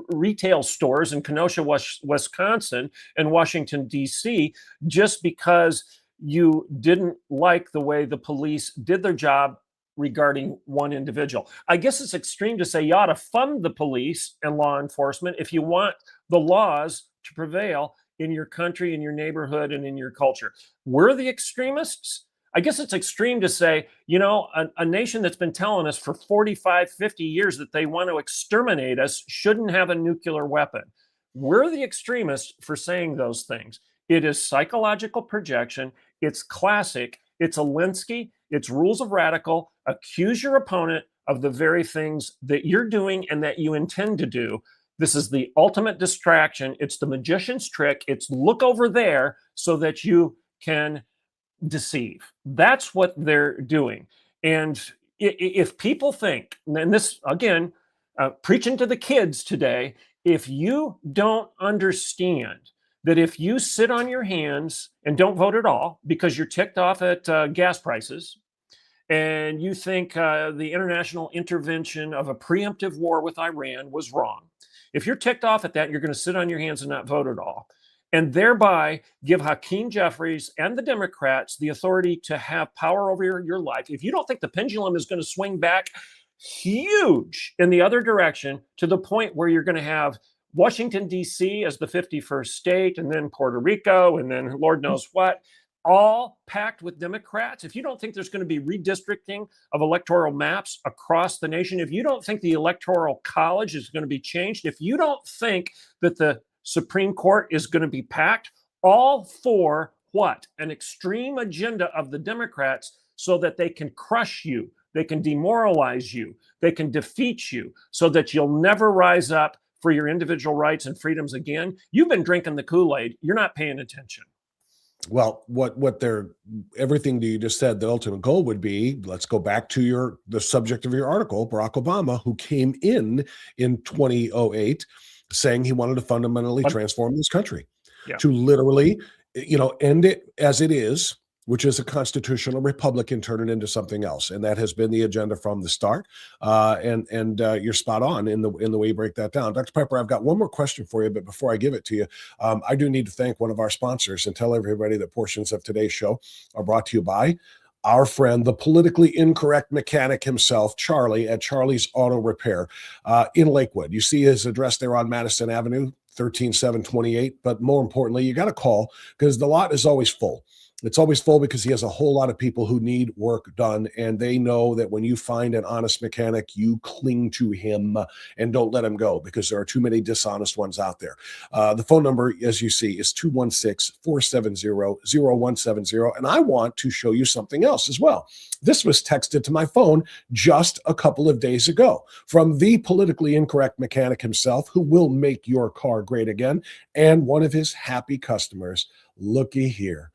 retail stores in Kenosha, Wisconsin and Washington, D.C., just because you didn't like the way the police did their job regarding one individual. I guess it's extreme to say you ought to fund the police and law enforcement if you want the laws to prevail in your country, in your neighborhood, and in your culture. We're the extremists. I guess it's extreme to say, you know, a nation that's been telling us for 45, 50 years that they want to exterminate us shouldn't have a nuclear weapon. We're the extremists for saying those things. It is psychological projection. It's classic. It's Alinsky. It's rules of radical. Accuse your opponent of the very things that you're doing and that you intend to do. This is the ultimate distraction. It's the magician's trick. It's look over there so that you can deceive. That's what they're doing. And if people think, and this, again, preaching to the kids today, if you don't understand that if you sit on your hands and don't vote at all because you're ticked off at gas prices, and you think the international intervention of a preemptive war with Iran was wrong, if you're ticked off at that, you're going to sit on your hands and not vote at all, and thereby give Hakeem Jeffries and the Democrats the authority to have power over your life. If you don't think the pendulum is going to swing back huge in the other direction to the point where you're going to have Washington, D.C. as the 51st state, and then Puerto Rico, and then Lord knows what, all packed with Democrats, if you don't think there's going to be redistricting of electoral maps across the nation, if you don't think the Electoral College is going to be changed, if you don't think that the Supreme Court is going to be packed, all for what? An extreme agenda of the Democrats so that they can crush you, they can demoralize you, they can defeat you, so that you'll never rise up for your individual rights and freedoms again. You've been drinking the Kool-Aid. You're not paying attention. Well, everything that you just said, the ultimate goal would be, let's go back to the subject of your article, Barack Obama, who came in 2008 saying he wanted to fundamentally transform this country, to literally, end it as it is, which is a constitutional republic, and turn it into something else. And that has been the agenda from the start. And you're spot on in the way you break that down. Dr. Pepper, I've got one more question for you, but before I give it to you, I do need to thank one of our sponsors and tell everybody that portions of today's show are brought to you by our friend, the politically incorrect mechanic himself, Charlie, at Charlie's Auto Repair in Lakewood. You see his address there on Madison Avenue, 13728. But more importantly, you got to call because the lot is always full. It's always full because he has a whole lot of people who need work done, and they know that when you find an honest mechanic, you cling to him and don't let him go because there are too many dishonest ones out there. The phone number, as you see, is 216-470-0170, and I want to show you something else as well. This was texted to my phone just a couple of days ago from the politically incorrect mechanic himself, who will make your car great again, and one of his happy customers. Looky here.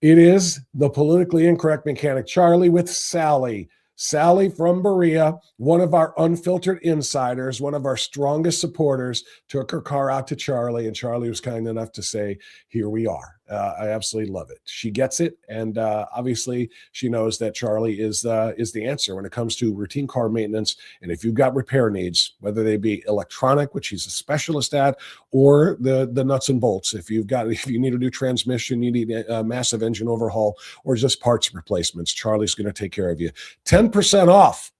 It is the politically incorrect mechanic, Charlie, with Sally. Sally from Berea, one of our unfiltered insiders, one of our strongest supporters, took her car out to Charlie, and Charlie was kind enough to say, here we are. I absolutely love it. She gets it, and obviously she knows that Charlie is the answer when it comes to routine car maintenance. And if you've got repair needs, whether they be electronic, which he's a specialist at, or the nuts and bolts, if you need a new transmission, you need a massive engine overhaul, or just parts replacements, Charlie's going to take care of you. 10% off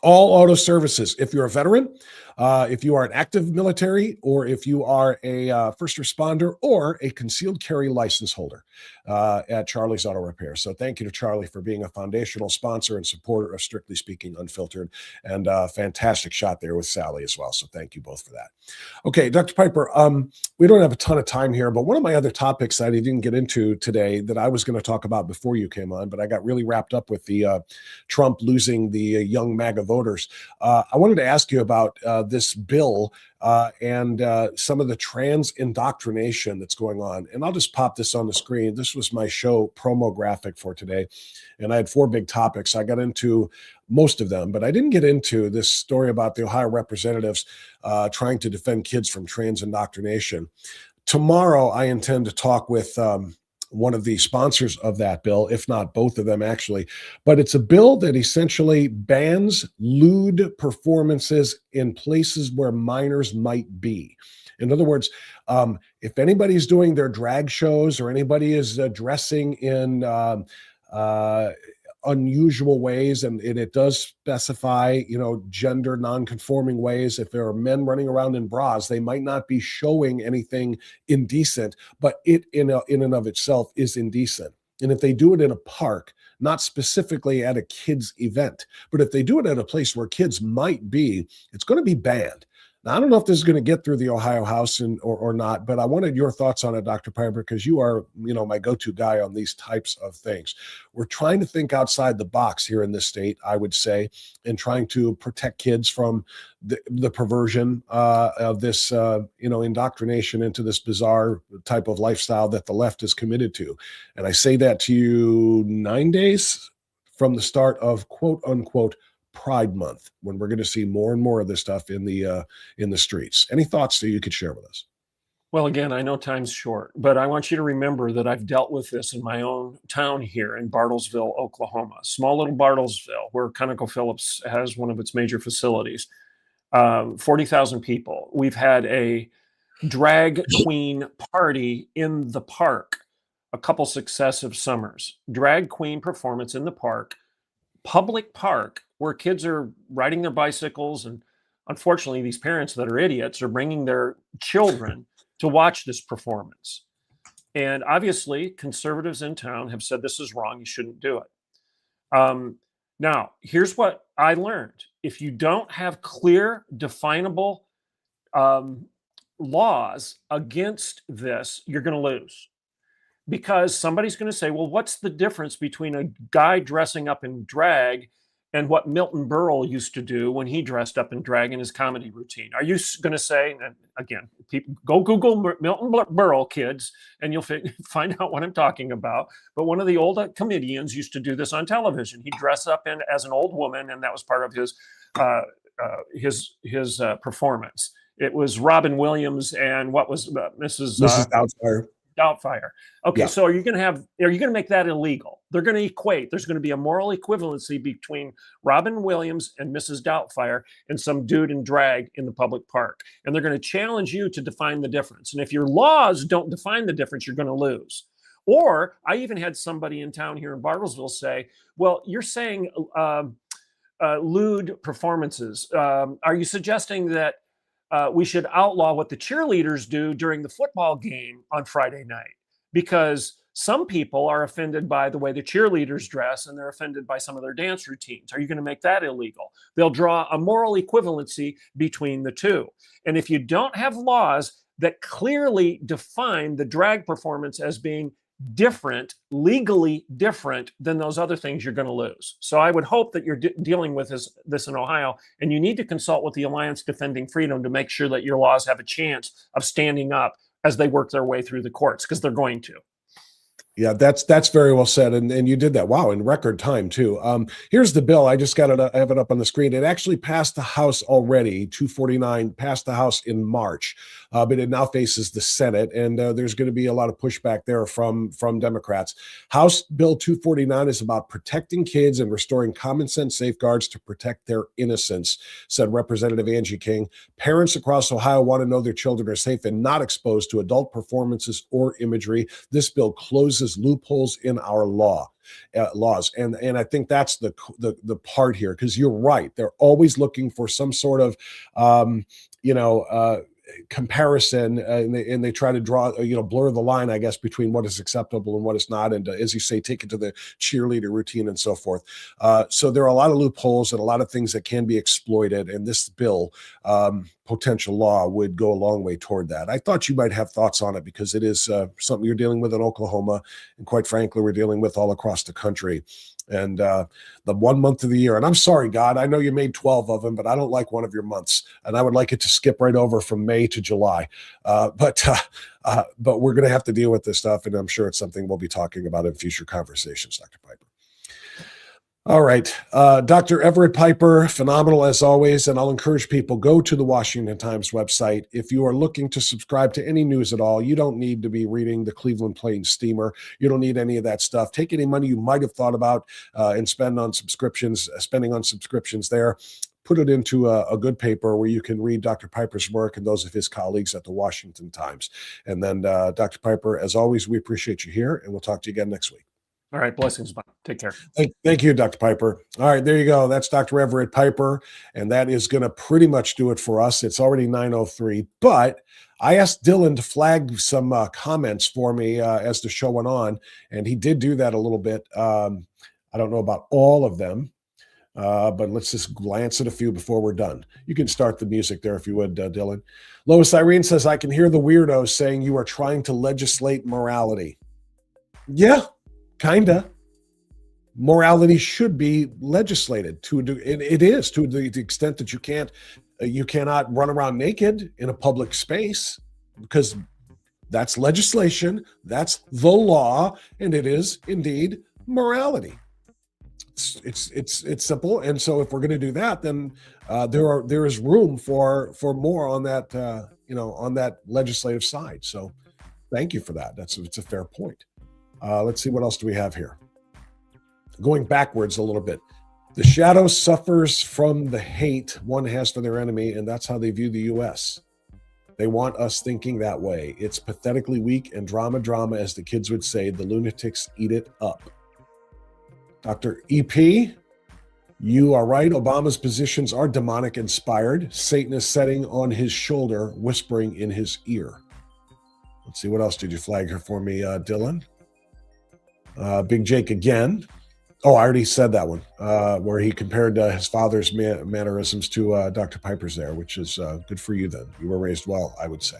all auto services. If you're a veteran, if you are an active military, or if you are a first responder or a concealed carry license holder at Charlie's Auto Repair. So thank you to Charlie for being a foundational sponsor and supporter of Strictly Speaking Unfiltered, and fantastic shot there with Sally as well. So thank you both for that. Okay, Dr. Piper, we don't have a ton of time here, but one of my other topics that I didn't get into today that I was going to talk about before you came on, but I got really wrapped up with the Trump losing the young MAGA voters. I wanted to ask you about this bill and some of the trans indoctrination that's going on. And I'll just pop this on the screen. This was my show promo graphic for today. And I had 4 big topics. I got into most of them, but I didn't get into this story about the Ohio representatives trying to defend kids from trans indoctrination. Tomorrow, I intend to talk with one of the sponsors of that bill, if not both of them actually, but it's a bill that essentially bans lewd performances in places where minors might be. In other words, if anybody's doing their drag shows, or anybody is dressing in unusual ways, and it does specify, gender non-conforming ways. If there are men running around in bras, they might not be showing anything indecent, but it in and of itself is indecent. And if they do it in a park, not specifically at a kids event, but if they do it at a place where kids might be, it's going to be banned. Now, I don't know if this is going to get through the Ohio House or not, but I wanted your thoughts on it, Dr. Piper, because you are, my go-to guy on these types of things. We're trying to think outside the box here in this state, I would say, and trying to protect kids from the perversion of this, indoctrination into this bizarre type of lifestyle that the left is committed to. And I say that to you 9 days from the start of quote unquote Pride Month, when we're going to see more and more of this stuff in the streets. Any thoughts that you could share with us? Well, again, I know time's short, but I want you to remember that I've dealt with this in my own town here in Bartlesville, Oklahoma, small little Bartlesville, where ConocoPhillips has one of its major facilities, 40,000 people. We've had a drag queen party in the park a couple successive summers. Drag queen performance in the park, public park, where kids are riding their bicycles, and unfortunately these parents that are idiots are bringing their children to watch this performance. And obviously conservatives in town have said this is wrong, you shouldn't do it. Now, here's what I learned. If you don't have clear, definable laws against this, you're going to lose. Because somebody's going to say, well, what's the difference between a guy dressing up in drag and what Milton Berle used to do when he dressed up in drag in his comedy routine? Are you going to say, and again, people go Google Milton Berle, kids, and you'll find out what I'm talking about. But one of the old comedians used to do this on television. He'd dress up as an old woman, and that was part of his performance. It was Robin Williams and what was Mrs. Doubtfire. Okay, yeah. So are you going to make that illegal? They're going to equate. There's going to be a moral equivalency between Robin Williams and Mrs. Doubtfire and some dude in drag in the public park. And they're going to challenge you to define the difference. And if your laws don't define the difference, you're going to lose. Or I even had somebody in town here in Bartlesville say, well, you're saying lewd performances. Are you suggesting that we should outlaw what the cheerleaders do during the football game on Friday night? Because some people are offended by the way the cheerleaders dress, and they're offended by some of their dance routines. Are you going to make that illegal? They'll draw a moral equivalency between the two. And if you don't have laws that clearly define the drag performance as being different, legally different than those other things, you're going to lose. So I would hope that you're dealing with this in Ohio, and you need to consult with the Alliance Defending Freedom to make sure that your laws have a chance of standing up as they work their way through the courts, because they're going to. Yeah, that's very well said, and you did that. Wow, in record time too. Here's the bill. I just got it. I have it up on the screen. It actually passed the House already. 249 passed the House in March, but it now faces the Senate, and there's going to be a lot of pushback there from Democrats. House Bill 249 is about protecting kids and restoring common sense safeguards to protect their innocence, said Representative Angie King. Parents across Ohio want to know their children are safe and not exposed to adult performances or imagery. This bill closes loopholes in our laws, and I think that's the part here, because you're right. They're always looking for some sort of comparison, and they try to draw, blur the line, I guess, between what is acceptable and what is not, and as you say, take it to the cheerleader routine and so forth. So there are a lot of loopholes and a lot of things that can be exploited, and this bill, potential law, would go a long way toward that. I thought you might have thoughts on it, because it is something you're dealing with in Oklahoma, and quite frankly, we're dealing with all across the country. And the 1 month of the year, and I'm sorry, God, I know you made 12 of them, but I don't like one of your months, and I would like it to skip right over from May to July. But we're going to have to deal with this stuff, and I'm sure it's something we'll be talking about in future conversations, Dr. Piper. All right. Dr. Everett Piper, phenomenal as always. And I'll encourage people, go to the Washington Times website. If you are looking to subscribe to any news at all, you don't need to be reading the Cleveland Plain Steamer. You don't need any of that stuff. Take any money you might have thought about and spending on subscriptions there. Put it into a good paper where you can read Dr. Piper's work and those of his colleagues at the Washington Times. And then, Dr. Piper, as always, we appreciate you here, and we'll talk to you again next week. All right. Blessings, Bob. Take care. Thank you, Dr. Piper. All right, there you go. That's Dr. Everett Piper, and that is going to pretty much do it for us. It's already 9:03, but I asked Dylan to flag some comments for me as the show went on, and he did do that a little bit. I don't know about all of them, but let's just glance at a few before we're done. You can start the music there if you would, Dylan. Lois Irene says, I can hear the weirdos saying you are trying to legislate morality. Yeah. Kinda. Morality should be legislated it is to the extent that you cannot run around naked in a public space, because that's legislation, that's the law, and it is indeed morality. It's simple. And so if we're going to do that, then there is room for more on that on that legislative side. So thank you for that. It's a fair point. Let's see, what else do we have here? Going backwards a little bit. The shadow suffers from the hate one has for their enemy, and that's how they view the U.S. They want us thinking that way. It's pathetically weak and drama, as the kids would say. The lunatics eat it up. Dr. EP, you are right. Obama's positions are demonic inspired. Satan is sitting on his shoulder, whispering in his ear. Let's see, what else did you flag here for me, Dylan? Big Jake again. Oh, I already said that one, where he compared his father's mannerisms to Dr. Piper's there, which is good for you then. You were raised well, I would say.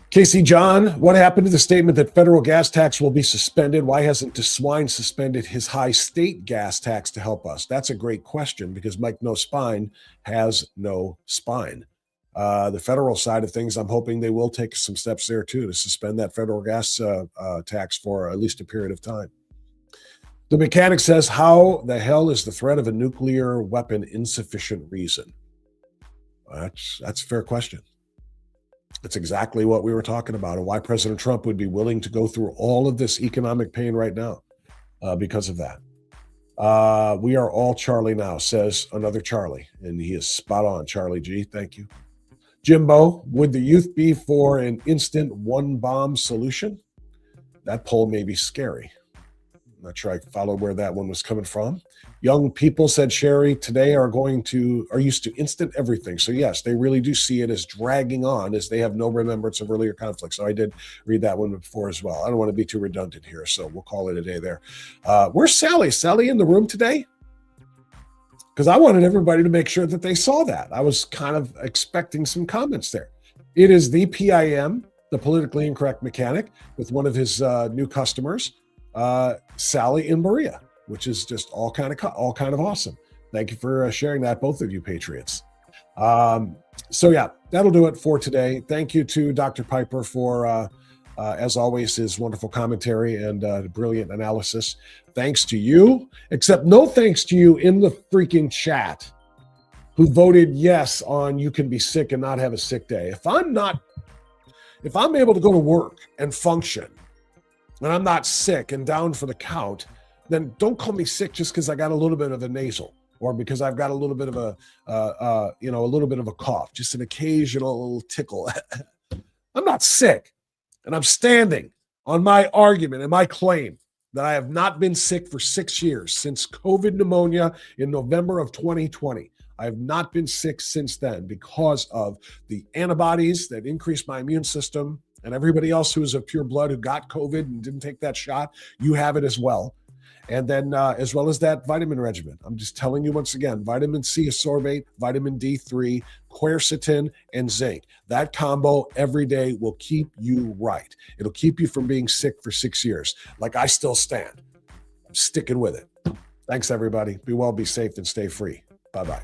Casey John, what happened to the statement that federal gas tax will be suspended? Why hasn't DeSwine suspended his high state gas tax to help us? That's a great question, because Mike No Spine has no spine. The federal side of things, I'm hoping they will take some steps there too to suspend that federal gas tax for at least a period of time. The mechanic says, how the hell is the threat of a nuclear weapon insufficient reason? That's a fair question. That's exactly what we were talking about, and why President Trump would be willing to go through all of this economic pain right now because of that. We are all Charlie now, says another Charlie, and he is spot on, Charlie G. Thank you. Jimbo, would the youth be for an instant one-bomb solution? That poll may be scary. I'm not sure I followed where that one was coming from. Young people, said Sherry, today are used to instant everything. So yes, they really do see it as dragging on, as they have no remembrance of earlier conflicts. So I did read that one before as well. I don't want to be too redundant here, so we'll call it a day there. Where's Sally? Sally in the room today? Because I wanted everybody to make sure that they saw that. I was kind of expecting some comments there. It is the PIM, the politically incorrect mechanic, with one of his new customers, Sally and Maria, which is just all kind of awesome. Thank you for sharing that, both of you patriots. So yeah, that'll do it for today. Thank you to Dr. Piper for as always, his wonderful commentary and brilliant analysis. Thanks to you, except no thanks to you in the freaking chat who voted yes on you can be sick and not have a sick day. If I'm able to go to work and function and I'm not sick and down for the count, then don't call me sick just because I got a little bit of a nasal or because I've got a little bit of a little bit of a cough, just an occasional little tickle. I'm not sick, and I'm standing on my argument and my claim that I have not been sick for 6 years since COVID pneumonia in November of 2020. I have not been sick since then because of the antibodies that increased my immune system, and everybody else who is of pure blood who got COVID and didn't take that shot, you have it as well. And then as well as that vitamin regimen. I'm just telling you once again, vitamin C ascorbate, vitamin D3, quercetin, and zinc. That combo every day will keep you right. It'll keep you from being sick for 6 years. Like I still stand. I'm sticking with it. Thanks, everybody. Be well, be safe, and stay free. Bye-bye.